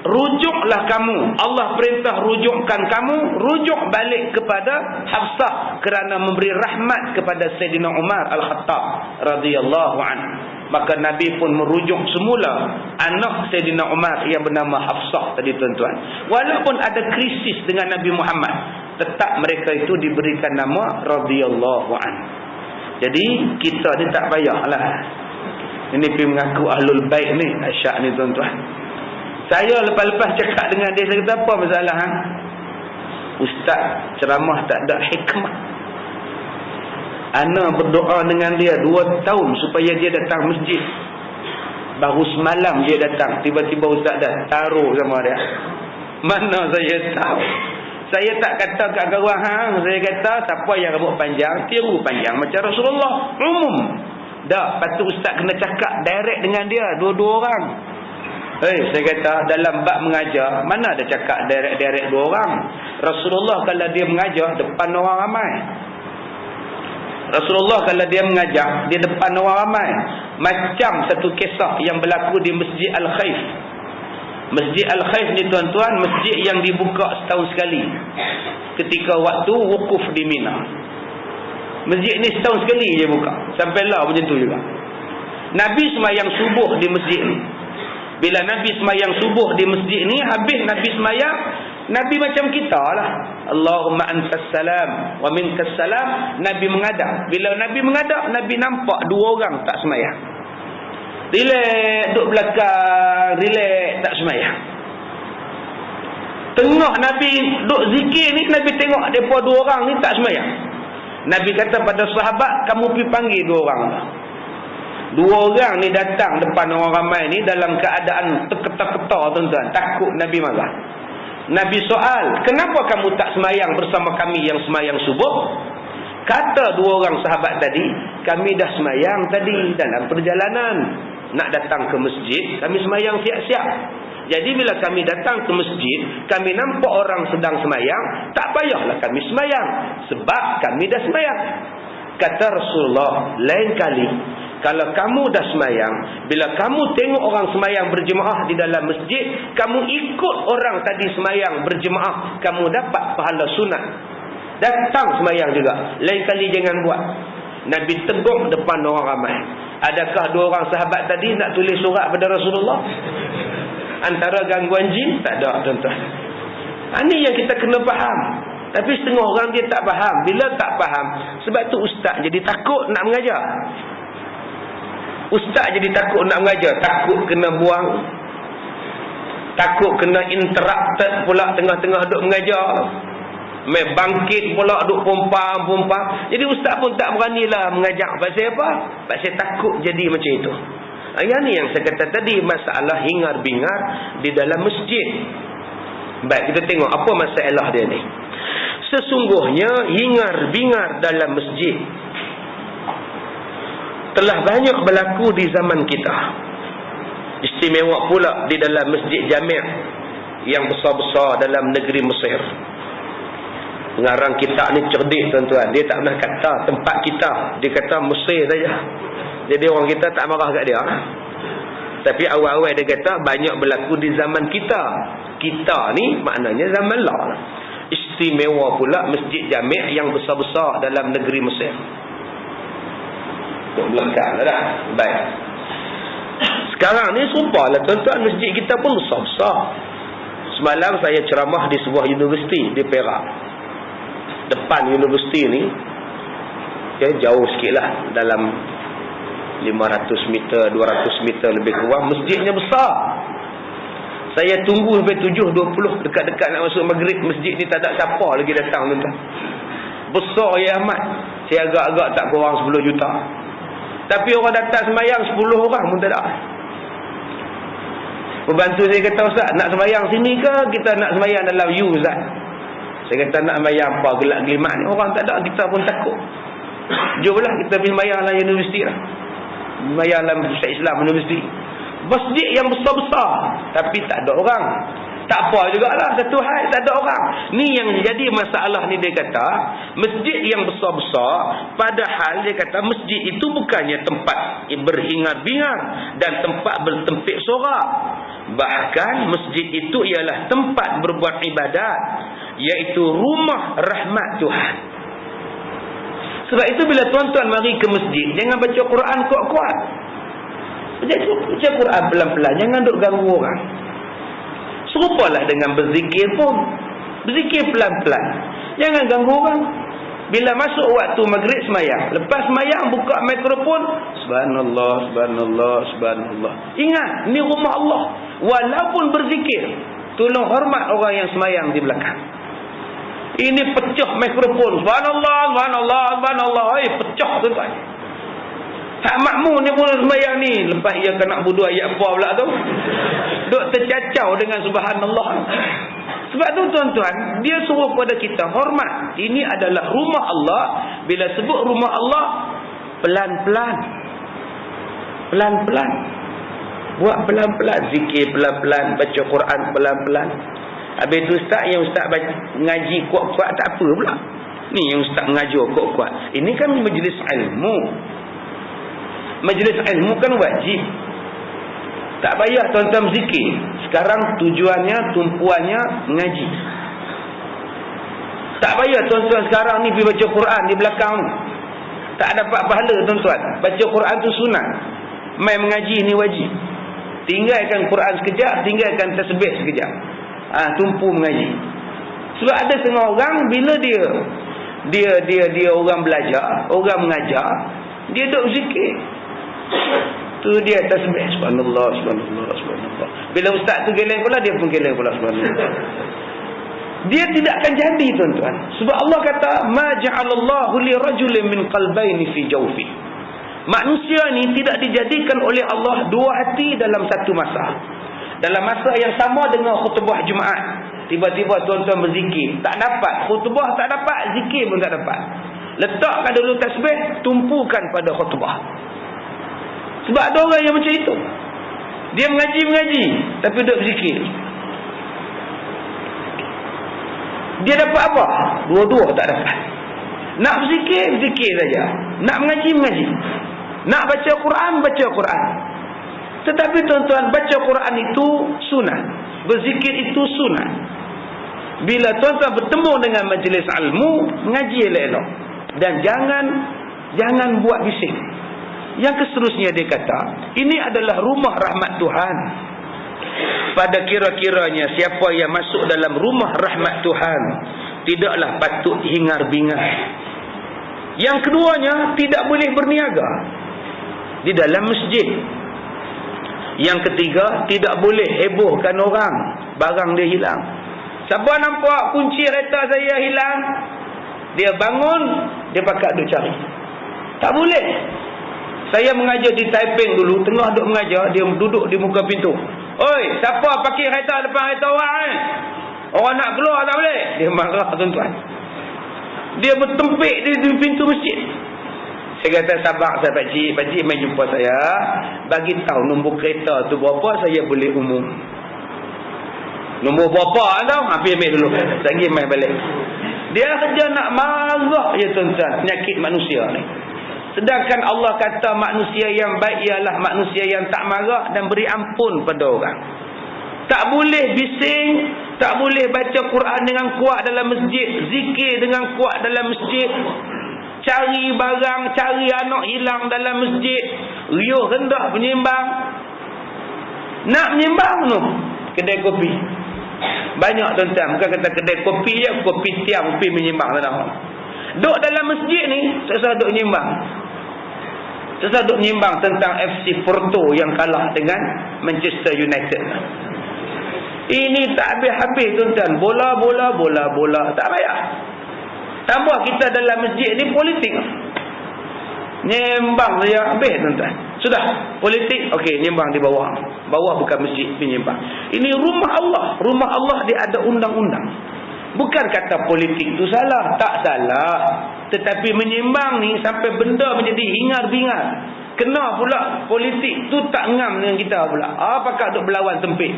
rujuklah kamu, Allah perintah rujukkan kamu, rujuk balik kepada Hafsah kerana memberi rahmat kepada Sayyidina Umar Al-Khattab radhiyallahu anhu. Maka Nabi pun merujuk semula anak Sayyidina Umar yang bernama Hafsah tadi tuan-tuan. Walaupun ada krisis dengan Nabi Muhammad, tetap mereka itu diberikan nama radhiyallahu anhu. Jadi kita ni tak payahlah ini pergi mengaku ahlul bait ni, asyik ni tuan-tuan. Saya lepas-lepas cakap dengan dia, saya kata apa masalah Ustaz ceramah tak ada hikmah. Ana berdoa dengan dia 2 tahun supaya dia datang masjid. Baru semalam dia datang, tiba-tiba Ustaz dah taruh sama dia. Mana saya tahu. Saya tak kata kat kawan saya kata siapa yang rambut panjang, tiru panjang macam Rasulullah, umum. Dah, patut Ustaz kena cakap direct dengan dia, dua-dua orang. Saya kata dalam bab mengajar, mana ada cakap direct 2 orang. Rasulullah kalau dia mengajar depan orang ramai. Rasulullah kalau dia mengajar di depan orang ramai. Macam satu kisah yang berlaku di Masjid Al-Khaif. Masjid Al-Khaif ni tuan-tuan, masjid yang dibuka setahun sekali ketika waktu wukuf di Mina. Masjid ni setahun sekali je buka, sampailah macam tu juga. Nabi semayang subuh di masjid ni. Bila Nabi semayang subuh di masjid ni, habis Nabi semayang, Nabi macam kita lah, Allahumma antas salam wa minkas salam. Nabi mengadap. Bila Nabi mengadap, Nabi nampak 2 orang tak semayang. Relax duduk belakang, relax tak semayang. Tengah Nabi duduk zikir ni, Nabi tengok mereka 2 orang ni tak semayang. Nabi kata pada sahabat, kamu pergi panggil 2 orang lah. 2 orang ni datang depan orang ramai ni dalam keadaan terketar-ketar tuan-tuan, takut Nabi marah. Nabi soal, kenapa kamu tak semayang bersama kami yang semayang subuh? Kata 2 orang sahabat tadi, kami dah semayang tadi dalam perjalanan nak datang ke masjid, kami semayang siap-siap. Jadi bila kami datang ke masjid, kami nampak orang sedang semayang, tak payahlah kami semayang sebab kami dah semayang. Kata Rasulullah, lain kali kalau kamu dah semayang, bila kamu tengok orang semayang berjemaah di dalam masjid, kamu ikut orang tadi semayang berjemaah, kamu dapat pahala sunat. Datang semayang juga. Lain kali jangan buat. Nabi tegur depan orang ramai. Adakah 2 orang sahabat tadi nak tulis surat pada Rasulullah? Antara gangguan jin? Tak ada tuan-tuan. Ini yang kita kena faham. Tapi setengah orang dia tak faham. Bila tak faham, sebab tu ustaz jadi takut nak mengajar. Ustaz jadi takut nak mengajar, takut kena buang, takut kena interrupted pula tengah-tengah duk mengajar, mai bangkit pula duk pompa. Jadi ustaz pun tak beranilah mengajar. Pasal apa? Pasal takut jadi macam itu. Yang ni yang saya kata tadi, masalah hingar-bingar di dalam masjid. Baik, kita tengok apa masalah dia ni. Sesungguhnya hingar-bingar dalam masjid telah banyak berlaku di zaman kita. Istimewa pula di dalam masjid Jami' yang besar-besar dalam negeri Mesir. Pengarang kitab ni cerdik tuan-tuan. Dia tak pernah kata tempat kita, dia kata Mesir saja. Jadi orang kita tak marah kat dia. Tapi awal-awal dia kata banyak berlaku di zaman kita. Kita ni maknanya zaman Allah. istimewa pula masjid Jami' yang besar-besar dalam negeri Mesir. Duk belakang dah. Baik. Sekarang ni serupalah tuan-tuan, masjid kita pun besar-besar. Semalam saya ceramah di sebuah universiti di Perak. Depan universiti ni, jauh sikit lah, dalam 500 meter, 200 meter lebih kurang. Masjidnya besar. Saya tunggu sampai 7.20, dekat-dekat nak masuk maghrib. Masjid ni tak ada siapa lagi datang, tuan-tuan. Besar ya amat. Saya agak-agak tak kurang 10 juta. Tapi orang datang semayang 10 orang pun tak ada. Pembantu saya kata, Ustaz, nak semayang sini ke kita nak semayang dalam U, Ustaz? Saya kata, nak semayang apa, gelak-gelimat ni? Orang tak ada, kita pun takut. Jomlah kita pergi semayang dalam universiti lah. Semayang dalam Islam universiti. Masjid yang besar-besar, tapi tak ada orang. Tak apa jugalah, satu hal tak ada orang. Ni yang jadi masalah ni, dia kata masjid yang besar-besar, padahal dia kata masjid itu bukannya tempat berhingar-bingar dan tempat bertempik sorak. Bahkan masjid itu ialah tempat berbuat ibadat, iaitu rumah rahmat Tuhan. Sebab itu bila tuan-tuan mari ke masjid, jangan baca Quran kuat-kuat. Baca Quran pelan-pelan, jangan duk ganggu orang. Serupalah dengan berzikir pun. Berzikir pelan-pelan, jangan ganggu orang. Bila masuk waktu maghrib semayang, lepas semayang buka mikrofon, subhanallah, subhanallah, subhanallah. Ingat, ni rumah Allah. Walaupun berzikir, tolong hormat orang yang semayang di belakang. Ini pecah mikrofon, subhanallah, subhanallah, subhanallah. Pecah tuan-tuan. Tak makmur ni pun semayang ni. Lepas ia kena budu ayat apa pula tu, duk tercacau dengan subhanallah. Sebab tu tuan-tuan, dia suruh kepada kita hormat. Ini adalah rumah Allah. Bila sebut rumah Allah, pelan-pelan. Pelan-pelan. Buat pelan-pelan. Zikir pelan-pelan. Baca Quran pelan-pelan. Habis tu ustaz, yang ustaz ngaji kuat-kuat tak apa pula. Ni yang ustaz mengajar kuat-kuat. Ini kan majlis ilmu. Majlis ilmu kan wajib. Tak payah tuan-tuan zikir. Sekarang tujuannya, tumpuannya ngaji. Tak payah tuan-tuan sekarang ni pergi baca Quran di belakang. Tak dapat pahala tuan-tuan. Baca Quran tu sunat. Main mengaji ni wajib. Tinggalkan Quran sekejap, tinggalkan tasbih sekejap. Tumpu mengaji. Sebab ada setengah orang bila dia orang belajar, orang mengajar, dia duk zikir. Tu dia tasbih subhanallah, subhanallah, subhanallah. Bila ustaz tu geleng pula, dia pun geleng pula subhanallah. Dia tidak akan jadi tuan-tuan. Sebab Allah kata, ma ja'alallahu li rajulin min qalbayni fi jawfi. Manusia ni tidak dijadikan oleh Allah dua hati dalam satu masa. Dalam masa yang sama dengan khutbah Jumaat, tiba-tiba tuan-tuan berzikir, tak dapat khutbah, tak dapat zikir pun tak dapat. Letakkan dulu tasbih, tumpukan pada khutbah. Sebab ada orang yang macam itu. Dia mengaji tapi duduk berzikir. Dia dapat apa? Dua-dua tak dapat. Nak berzikir, zikir saja. Nak mengaji. Nak baca Quran, baca Quran. Tetapi tuan-tuan, baca Quran itu sunnah. Berzikir itu sunnah. Bila tuan-tuan bertemu dengan majlis ilmu, mengaji elok-elok. Dan jangan buat bising. Yang seterusnya dia kata, ini adalah rumah rahmat Tuhan. Pada kira-kiranya siapa yang masuk dalam rumah rahmat Tuhan, tidaklah patut hingar-bingar. Yang keduanya, tidak boleh berniaga di dalam masjid. Yang ketiga, tidak boleh hebohkan orang, barang dia hilang. Siapa nampak kunci kereta saya hilang, dia bangun, dia pakat duk cari. Tak boleh. Saya mengajar di Taiping dulu, tengah duk mengajar, dia duduk di muka pintu. Oi, siapa parkir kereta depan kereta orang Orang nak keluar tak boleh. Dia marah tuan-tuan. Dia bertempik di pintu masjid. Saya kata, sabar saya pakcik main jumpa saya. Bagi tahu nombor kereta tu berapa, saya boleh umum. Nombor berapa tau? Habis ambil dulu. Lagi main balik. Dia kerja nak marah je tuan-tuan. Penyakit manusia ni. Sedangkan Allah kata manusia yang baik ialah manusia yang tak marah dan beri ampun pada orang. Tak boleh bising, Tak boleh baca Quran dengan kuat dalam masjid, zikir dengan kuat dalam masjid, cari barang, cari anak hilang dalam masjid, riuh rendah penyembang. Nak menyembang tu kedai kopi. Banyak tuan-tuan, bukan kata kedai kopi je, kopi tiang, kopi menyembang tanah. Duk dalam masjid ni, susah duk menyembang. Susah duk menyembang tentang FC Porto yang kalah dengan Manchester United. Ini tak habis-habis tuan-tuan. Bola. Tak payah. Tambah kita dalam masjid ni politik. Nyembang saja habis tuan-tuan. Sudah, politik, okey, nyembang di bawah. Bawah bukan masjid, penyembang. Ini rumah Allah. Rumah Allah dia ada undang-undang. Bukan kata politik tu salah, tak salah. Tetapi menyembang ni sampai benda menjadi hingar-bingar. Kena pula politik tu tak ngam dengan kita pula. Apakah duk berlawan tempik?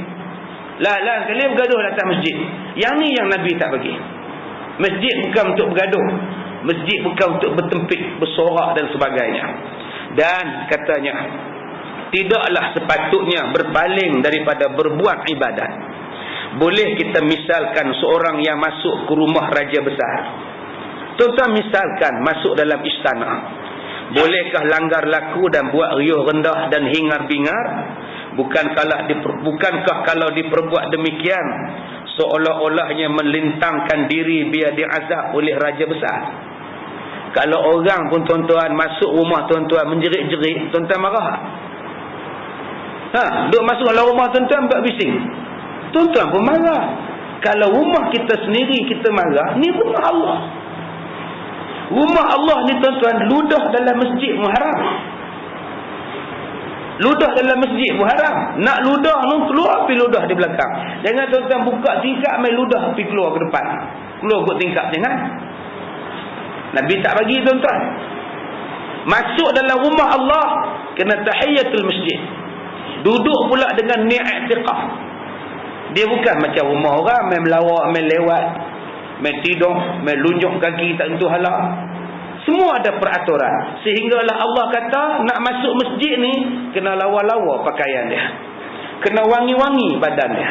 Lah kalian bergaduh datang masjid. Yang ni yang Nabi tak bagi. Masjid bukan untuk bergaduh. Masjid bukan untuk bertempik, bersorak dan sebagainya. Dan katanya, tidaklah sepatutnya berpaling daripada berbuat ibadat. Boleh kita misalkan seorang yang masuk ke rumah raja besar. Tuan-tuan misalkan masuk dalam istana. Bolehkah langgar laku dan buat riuh rendah dan hingar-bingar? Bukankah kalau diperbuat demikian, seolah-olahnya melintangkan diri biar diazab oleh raja besar? Kalau orang pun tuan-tuan masuk rumah tuan-tuan menjerit-jerit, tuan-tuan marah? Duk masuk dalam rumah tuan-tuan buat bising, tuan-tuan pun marah. Kalau rumah kita sendiri kita marah, ni rumah Allah. Rumah Allah ni tuan-tuan, ludah dalam masjid haram. Ludah dalam masjid haram. Nak ludah tu keluar, pergi ludah di belakang. Jangan tuan-tuan buka tingkap main ludah pergi keluar ke depan. Keluar ke tingkap, jangan. Nabi tak bagi tuan-tuan. Masuk dalam rumah Allah kena tahiyatul masjid. Duduk pula dengan niat i'tiqaf. Dia bukan macam rumah orang main melawak, main lewat, main tidur, main lunjuk kaki tak tentu halal. Semua ada peraturan. Sehinggalah Allah kata nak masuk masjid ni kena lawa-lawa pakaian dia. Kena wangi-wangi badan dia.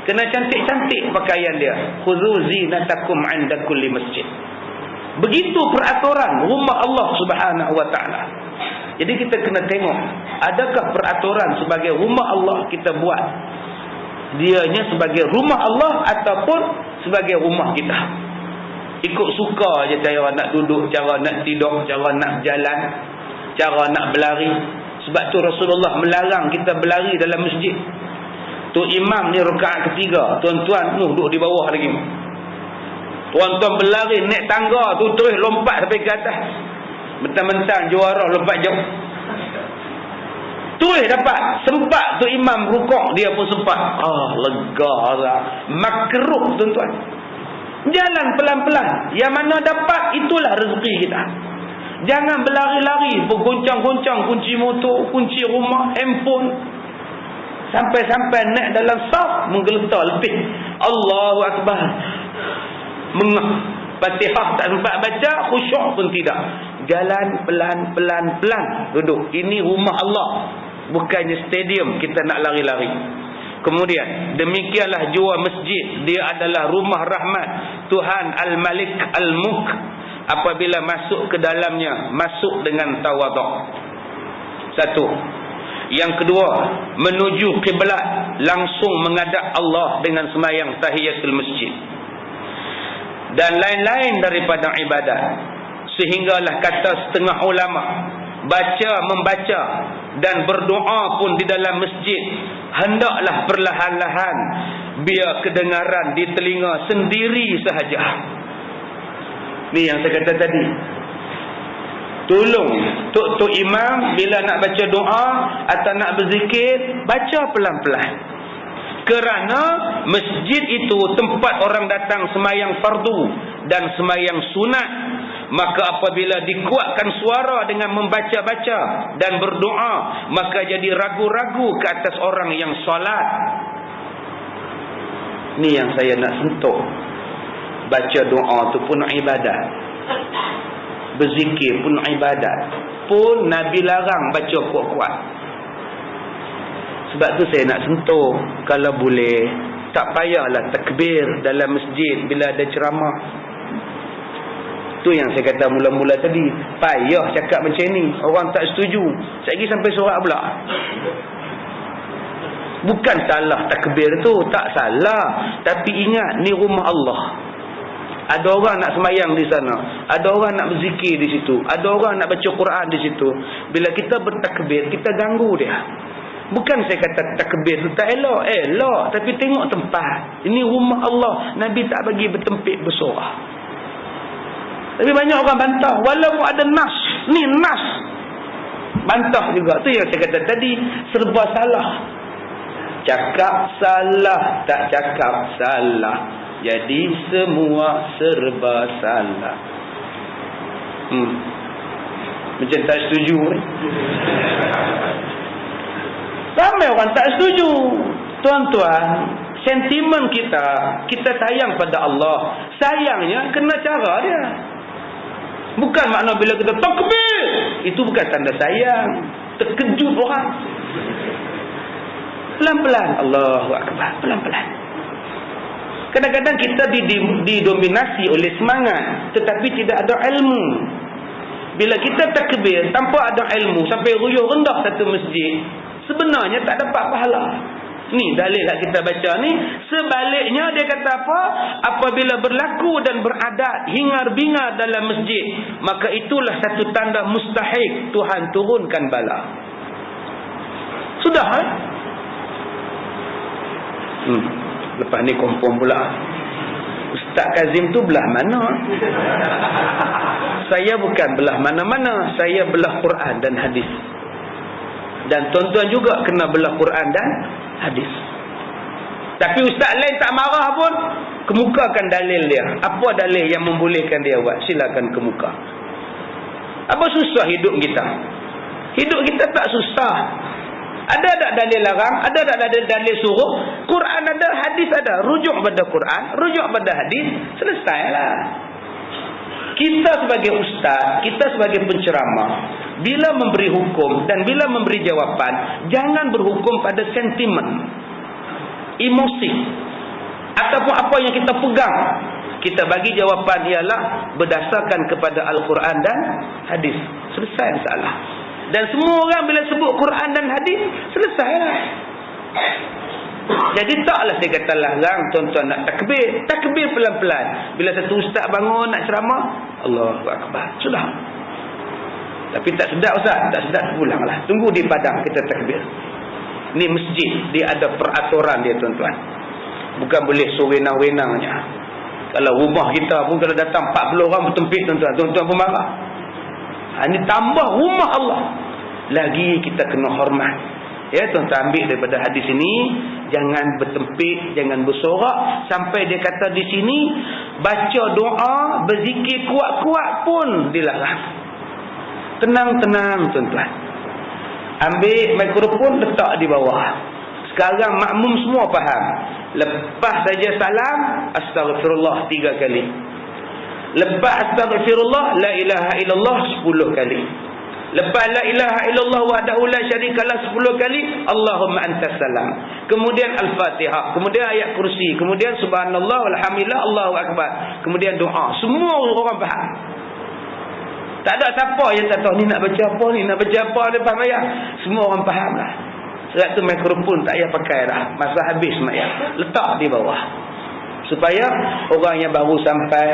Kena cantik-cantik pakaian dia. Khudhu zinatakum 'inda kulli masjid. Begitu peraturan rumah Allah Subhanahu wa taala. Jadi kita kena tengok, adakah peraturan sebagai rumah Allah kita buat dianya sebagai rumah Allah ataupun sebagai rumah kita. Ikut suka je cara nak duduk, cara nak tidur, cara nak berjalan, cara nak berlari. Sebab tu Rasulullah melarang kita berlari dalam masjid. Tu imam ni rakaat ketiga, tuan-tuan duduk di bawah lagi. Tuan-tuan berlari naik tangga tu terus lompat sampai ke atas. Mentang-mentang juara lompat jauh. Terus dapat. Sempat tu imam rukuk, dia pun sempat. Lega lah. Makruh tuan-tuan. Jalan pelan-pelan. Yang mana dapat, itulah rezeki kita. Jangan berlari-lari, bergoncang-goncang kunci motor, kunci rumah, handphone. Sampai-sampai naik dalam saf, menggeletar lebih. Allahu Akbar. Mengah. Fatihah tak sempat baca, khusyuk pun tidak. Jalan pelan-pelan duduk. Ini rumah Allah. Bukannya stadium kita nak lari-lari. Kemudian, demikianlah jua masjid. Dia adalah rumah rahmat Tuhan Al-Malik Al-Mulk. Apabila masuk ke dalamnya, masuk dengan tawaduk. Satu. Yang kedua, menuju kiblat, langsung menghadap Allah dengan sembahyang tahiyatul masjid. Dan lain-lain daripada ibadat. Sehinggalah kata setengah ulama, membaca dan berdoa pun di dalam masjid hendaklah perlahan-lahan, biar kedengaran di telinga sendiri sahaja. Ni yang saya kata tadi. Tolong tok imam bila nak baca doa atau nak berzikir, baca pelan-pelan. Kerana masjid itu tempat orang datang semayang fardu dan semayang sunat. Maka apabila dikuatkan suara dengan membaca-baca dan berdoa, maka jadi ragu-ragu ke atas orang yang solat. Ni yang saya nak sentuh. Baca doa tu pun ibadat. Berzikir pun ibadat. Pun Nabi larang baca kuat-kuat. Sebab tu saya nak sentuh. Kalau boleh, tak payahlah takbir dalam masjid bila ada ceramah. Tu yang saya kata mula-mula tadi, payah cakap macam ni, orang tak setuju. Sekali sampai sorak pula. Bukan salah takbir tu, tak salah, tapi ingat ni rumah Allah. Ada orang nak semayang di sana, ada orang nak berzikir di situ, ada orang nak baca Quran di situ. Bila kita bertakbir, kita ganggu dia. Bukan saya kata takbir tu tak elok, elok, tapi tengok tempat. Ini rumah Allah, Nabi tak bagi bertempik bersorak. Tapi banyak orang bantah, walaupun ada nas, ni nas, bantah juga. Tu yang saya kata tadi, serba salah. Cakap salah, tak cakap salah, jadi semua serba salah. Macam tak setuju. Ramai orang tak setuju. Tuan-tuan, sentimen kita sayang pada Allah. Sayangnya kena cara dia. Bukan makna bila kita takbir, itu bukan tanda sayang. Terkejut orang. Pelan-pelan, Allahu Akbar, pelan-pelan. Kadang-kadang kita didominasi oleh semangat, tetapi tidak ada ilmu. Bila kita takbir tanpa ada ilmu, sampai ruyuh rendah satu masjid, sebenarnya tak dapat pahala. Ni dalil yang kita baca ni. Sebaliknya dia kata apa? Apabila berlaku dan beradat hingar-bingar dalam masjid, maka itulah satu tanda mustahik Tuhan turunkan bala. Sudah lepas ni kompon pula. Ustaz Kazim tu belah mana? Saya bukan belah mana-mana, saya belah Quran dan hadis. Dan tuan-tuan juga kena belah Quran dan hadis. Tapi ustaz lain tak marah pun, kemukakan dalil dia. Apa dalil yang membolehkan dia buat? Silakan kemuka. Apa susah hidup kita? Hidup kita tak susah. Ada tak dalil larang? Ada tak dalil suruh? Quran ada, hadis ada. Rujuk pada Quran, rujuk pada hadis, selesailah. Kita sebagai ustaz, kita sebagai penceramah, bila memberi hukum dan bila memberi jawapan, jangan berhukum pada sentimen, emosi, ataupun apa yang kita pegang. Kita bagi jawapan ialah berdasarkan kepada Al-Quran dan hadis. Selesai masalah. Dan semua orang bila sebut Quran dan hadis, selesailah. Jadi taklah saya kata larang tuan-tuan nak takbir. Takbir pelan-pelan. Bila satu ustaz bangun nak ceramah, Allahu Akbar, sudah. Tapi tak sedap ustaz, tak sedap pulanglah. Tunggu di padang kita takbir. Ni masjid, dia ada peraturan dia tuan-tuan. Bukan boleh sewenang-wenangnya. Kalau rumah kita pun kalau datang 40 orang bertempik tuan-tuan, tuan-tuan pun marah. Ini tambah rumah Allah. Lagi kita kena hormat. Ya, tuan-tuan ambil daripada hadis ini, jangan bertempik, jangan bersorak. Sampai dia kata di sini, baca doa, berzikir kuat-kuat pun dilarang. Tenang-tenang tuan-tuan. Ambil mikrofon, letak di bawah. Sekarang makmum semua faham. Lepas saja salam, astagfirullah 3 kali. Lepas astagfirullah, la ilaha illallah 10 kali. Lepas la ilaha illallah wahdahu la syarikalah 10 kali, Allahumma antas salam. Kemudian Al-Fatihah, kemudian ayat kursi, kemudian subhanallah walhamdulillah Allahu akbar. Kemudian doa. Semua orang faham. Tak ada siapa yang tak tahu ni nak baca apa, ni nak baca apa lepas mayang. Semua orang fahamlah. Sebab tu mikrofon tak payah pakai dah. Masa habis mayang, letak di bawah. Supaya orang yang baru sampai,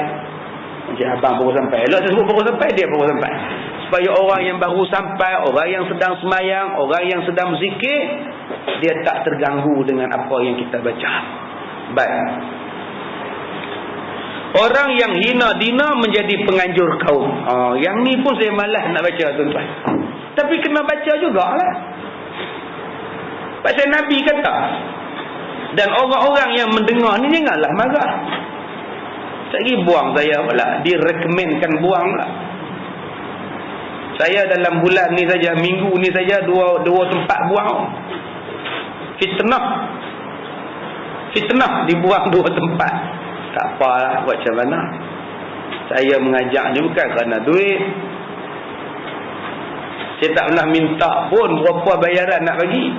macam abang baru sampai, elok saya sebut baru sampai, dia baru sampai. Supaya orang yang baru sampai, orang yang sedang semayang, orang yang sedang berzikir, dia tak terganggu dengan apa yang kita baca. Baik. Orang yang hina dina menjadi penganjur kaum. Yang ni pun saya malas nak baca tuan-tuan. Tapi kena baca jugalah. Pasal Nabi kata. Dan orang-orang yang mendengar ni janganlah marah. Sekali buang saya pula. Direkomendkan buang pula. Saya dalam bulan ni saja, minggu ni saja, dua tempat buang. Fitnah dibuang 2 tempat. Tak apalah, buat macam mana. Saya mengajak ni bukan kerana duit. Saya tak pernah minta pun berapa bayaran nak bagi.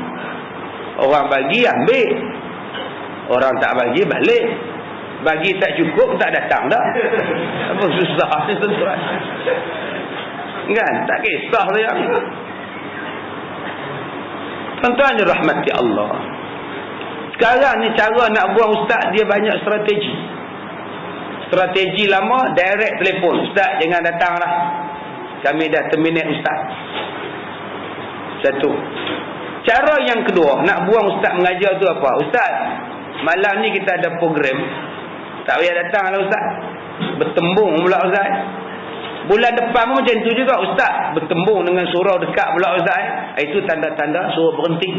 Orang bagi, ambil. Orang tak bagi, balik. Bagi tak cukup, tak datang dah. Apa susah ni tuan-tuan? Kan? Tak kisah saya. Tuan-tuan dirahmati Allah. Sekarang ni cara nak buang ustaz, dia banyak strategi. Strategi lama, direct telefon. Ustaz, jangan datang lah. Kami dah terminate ustaz. Satu. Cara yang kedua, nak buang ustaz mengajar tu apa? Ustaz, malam ni kita ada program. Tak payah datang lah ustaz. Bertembung pula ustaz. Bulan depan pun macam tu juga ustaz. Bertembung dengan surau dekat pula ustaz. Itu tanda-tanda suruh berhenti.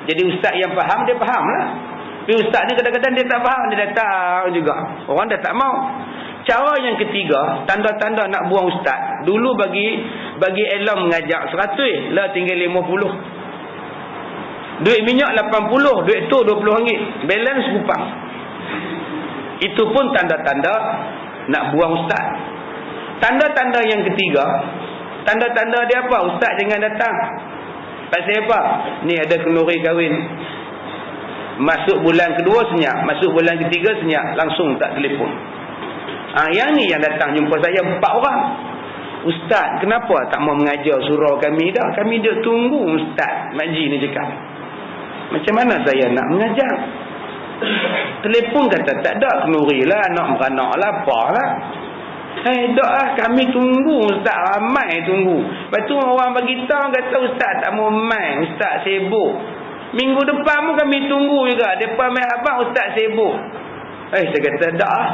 Jadi ustaz yang faham, dia faham lah. Tapi ustaz ni kadang-kadang dia tak faham, dia datang juga. Orang dah tak mau. Cara yang ketiga, tanda-tanda nak buang ustaz. Dulu bagi Elam mengajak 100, lah tinggal 50. Duit minyak 80, duit tu RM20. Balance kupang. Itu pun tanda-tanda nak buang ustaz. Tanda-tanda yang ketiga, tanda-tanda dia apa? Ustaz jangan datang. Pasal apa? Ni ada kenduri kahwin. Masuk bulan kedua senyap, masuk bulan ketiga senyap, langsung tak telefon. Yang ni yang datang jumpa saya 4 orang. Ustaz, kenapa tak mau mengajar surau kami dah? Kami dia tunggu ustaz Makji ni cakap. Macam mana saya nak mengajar? Telefon kata tak ada, kenduri lah, nak beranak lah, apa lah. Tak lah, kami tunggu ustaz, ramai tunggu. Lepas tu orang bagi tahu kata ustaz tak mau main, ustaz sibuk. Minggu depan pun kami tunggu juga. Depa main abang, ustaz sibuk. Saya kata tak lah.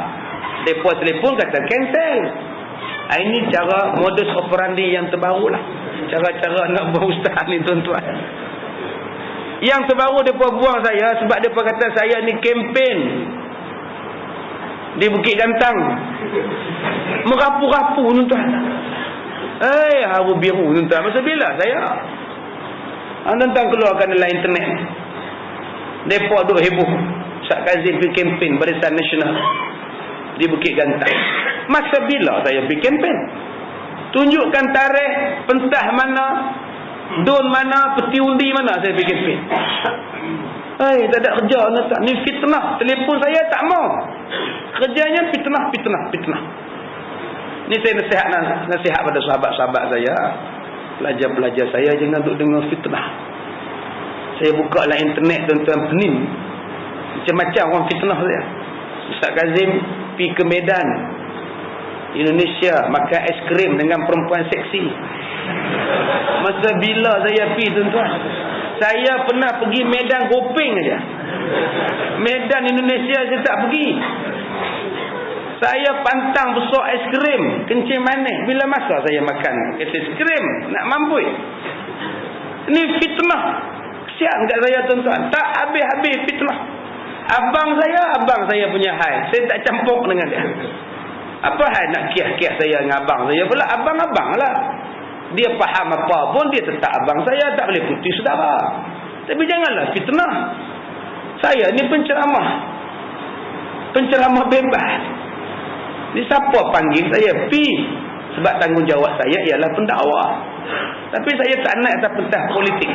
Depa telefon kata cancel. Ini cara modus operandi yang terbaru lah. Cara-cara nak buang ustaz ni tuan-tuan. Yang terbaru depa buang saya sebab depa kata saya ni kempen di Bukit Gantang. Merapu-rapu tuan-tuan. Haru biru tuan-tuan. Masa bila saya? Tuan-tuan keluarkan dalam internet. Depa duk heboh. Ustaz Kazim pergi kempen Barisan Nasional di Bukit Gantang. Masa bila saya pergi kempen? Tunjukkan tarikh, pentah mana, don mana, peti undi mana saya pergi kempen. Tak ada kerja tuan-tuan. Ni fitnah. Telefon saya tak mau. Kerjanya fitnah. Ni saya nasihat pada sahabat-sahabat saya. Pelajar-pelajar saya jangan duk dengar fitnah. Saya buka lah internet tuan-tuan, pening. Macam-macam orang fitnah saya. Ustaz Kazim pergi ke Medan Indonesia makan es krim dengan perempuan seksi. Masa bila saya pergi tuan-tuan? Saya pernah pergi Medan Gopeng aja. Medan Indonesia saya tak pergi. Saya pantang besar es krim kencing manis. Bila masa saya makan es krim nak mampus. Ini fitnah. Kesian kat saya tuan-tuan. Tak habis-habis fitnah. Abang saya punya hai. Saya tak campur dengan dia. Apa hai nak kias-kias saya dengan abang saya pula? Abang-abang lah. Dia faham apa pun, dia tetap abang saya. Tak boleh putih saudara. Tapi janganlah fitnah. Saya ni penceramah. Penceramah bebas. Ni siapa panggil saya? Sebab tanggungjawab saya ialah pendakwa. Tapi saya tak naik atas pentas politik.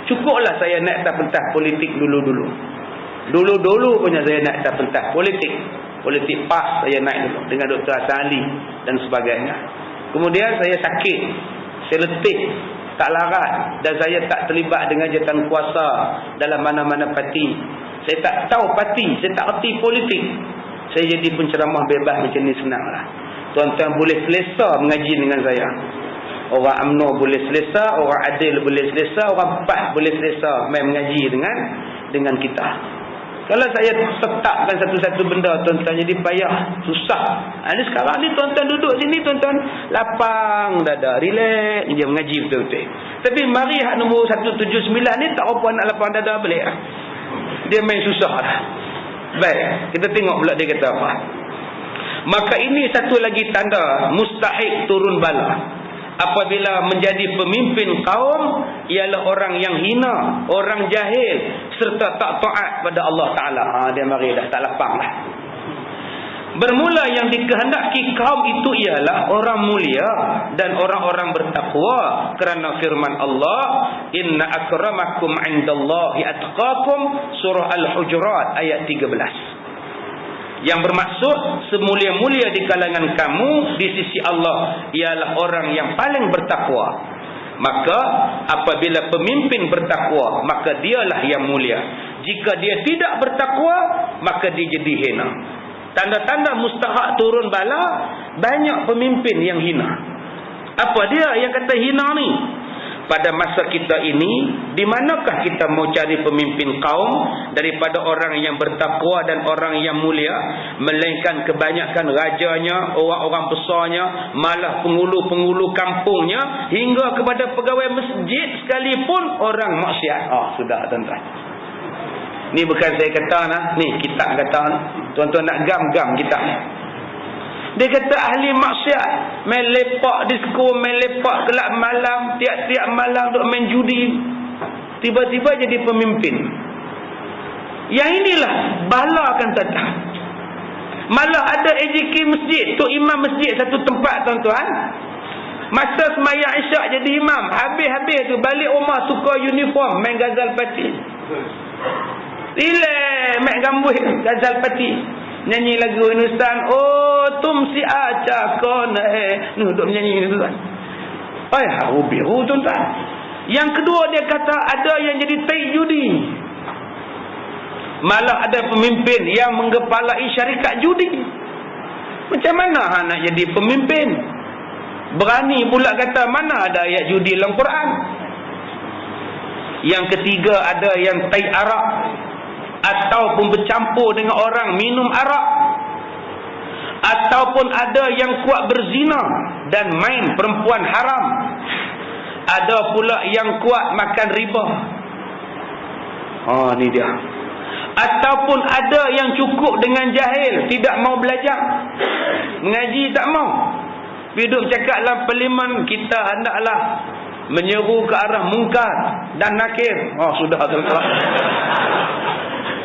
Cukuplah saya naik atas pentas politik dulu-dulu. Dulu-dulu punya saya naik atas pentas politik. Politik PAS saya naik dulu dengan Dr. Hassan Ali dan sebagainya. Kemudian saya sakit, saya letih, tak larat, dan saya tak terlibat dengan jawatan kuasa dalam mana-mana parti. Saya tak tahu parti, saya tak erti politik. Saya jadi penceramah bebas macam ni, senanglah. Tuan-tuan boleh selesa mengaji dengan saya. Orang UMNO boleh selesa, orang Adil boleh selesa, orang PAS boleh selesa main mengaji dengan kita. Kalau saya tetapkan satu-satu benda tuan-tuan, jadi payah, susah. Ini sekarang ni tuan-tuan duduk sini tuan-tuan, lapang dada, relax je mengaji betul-betul. Tapi mari hak nombor 179 ni tak apa nak lapang dada balik. Dia main susah lah. Baik, kita tengok pula dia kata apa. Maka ini satu lagi tanda mustahik turun bala. Apabila menjadi pemimpin kaum ialah orang yang hina, orang jahil serta tak taat pada Allah Ta'ala. Dia mari dah tak lapang lah. Bermula yang dikehendaki kaum itu ialah orang mulia dan orang-orang bertakwa, kerana firman Allah, inna akramakum indallahi atqakum, surah Al-Hujurat ayat 13. Yang bermaksud semulia-mulia di kalangan kamu di sisi Allah ialah orang yang paling bertakwa. Maka apabila pemimpin bertakwa, maka dialah yang mulia. Jika dia tidak bertakwa, maka dia jadi hina. Tanda-tanda mustahak turun bala, banyak pemimpin yang hina. Apa dia yang kata hina ni? Pada masa kita ini, di manakah kita mau cari pemimpin kaum daripada orang yang bertakwa dan orang yang mulia, melainkan kebanyakan rajanya, orang-orang besarnya, malah penghulu-penghulu kampungnya, hingga kepada pegawai masjid sekalipun orang maksiat. Sudah tuan-tuan. Ni bukan saya kata nah, ni kitab kata. Tuan-tuan nak gam-gam kitab ni. Dia kata ahli maksiat main lepak disko, main lepak kelab malam, tiap-tiap malam duk main judi, tiba-tiba jadi pemimpin. Yang inilah bala akan datang. Malah ada AJK masjid, tu imam masjid satu tempat tuan-tuan. Masa semayang isyak jadi imam, habis-habis tu balik rumah tukar uniform, main gazal party. Relax, main gambus gazal party. Nyanyi lagu Hindustan. Oh tum si acha kona duk menyanyi ni tuan. Biru tuan-tuan. Yang kedua dia kata ada yang jadi tai judi. Malah ada pemimpin yang menggepalai syarikat judi. Macam mana nak jadi pemimpin? Berani pula kata mana ada ayat judi dalam Quran. Yang ketiga ada yang tai arak, ataupun bercampur dengan orang minum arak, ataupun ada yang kuat berzina dan main perempuan haram, ada pula yang kuat makan riba. Ni dia. Ataupun ada yang cukup dengan jahil, tidak mau belajar, mengaji tak mau, hidup cakap dalam parlimen kita hendaklah menyeru ke arah mungkar dan nakir. Sudah tuan-tuan.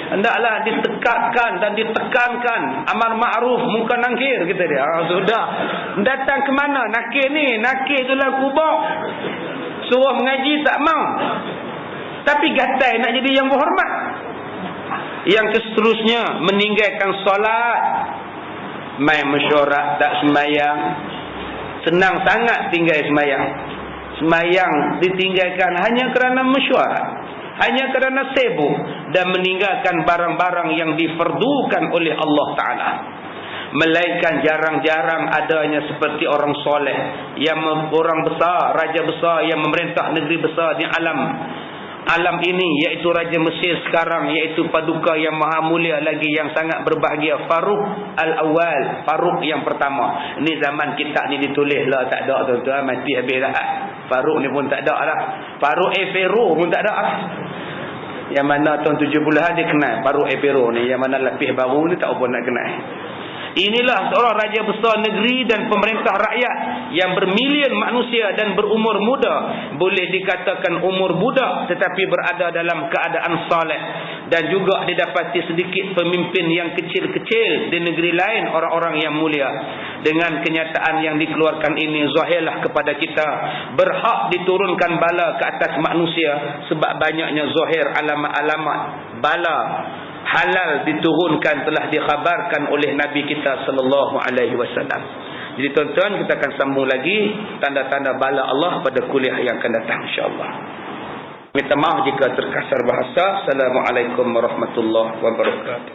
Hendaklah ditekatkan dan ditekankan amar ma'ruf munkar nangkir, kata dia. Sudah. Datang ke mana nakir ni? Nakir itulah kubur. Suruh mengaji tak mau. Tapi gatai nak jadi yang berhormat. Yang seterusnya meninggalkan solat, main mesyuarat tak sembahyang. Senang sangat tinggal sembahyang. Sembahyang ditinggalkan hanya kerana mesyuarat, hanya kerana sibuk dan meninggalkan barang-barang yang difardukan oleh Allah Ta'ala. Melainkan jarang-jarang adanya seperti orang soleh, yang orang besar, raja besar yang memerintah negeri besar di alam ini, iaitu Raja Mesir sekarang, iaitu Paduka yang maha mulia lagi, yang sangat berbahagia, Faruq Al-Awwal, Faruq yang pertama. Ni zaman kitab ni ditulis lah, tak ada tuan-tuan, mati habis dah. Faruq ni pun tak ada lah. Faruq Efero pun tak ada lah. Yang mana tahun 70-an dia kenal Faruq Efero ni, yang mana lapis baru ni tak apa nak kenal. Inilah seorang raja besar negeri dan pemerintah rakyat yang bermilion manusia dan berumur muda. Boleh dikatakan umur budak, tetapi berada dalam keadaan saleh. Dan juga didapati sedikit pemimpin yang kecil-kecil di negeri lain, orang-orang yang mulia. Dengan kenyataan yang dikeluarkan ini, zahirlah kepada kita berhak diturunkan bala ke atas manusia, sebab banyaknya zahir alamat-alamat bala halal diturunkan telah dikhabarkan oleh Nabi kita sallallahu alaihi wasallam. Jadi tuan-tuan, kita akan sambung lagi tanda-tanda bala Allah pada kuliah yang akan datang insya-Allah. Minta maaf jika terkasar bahasa. Assalamualaikum warahmatullahi wabarakatuh.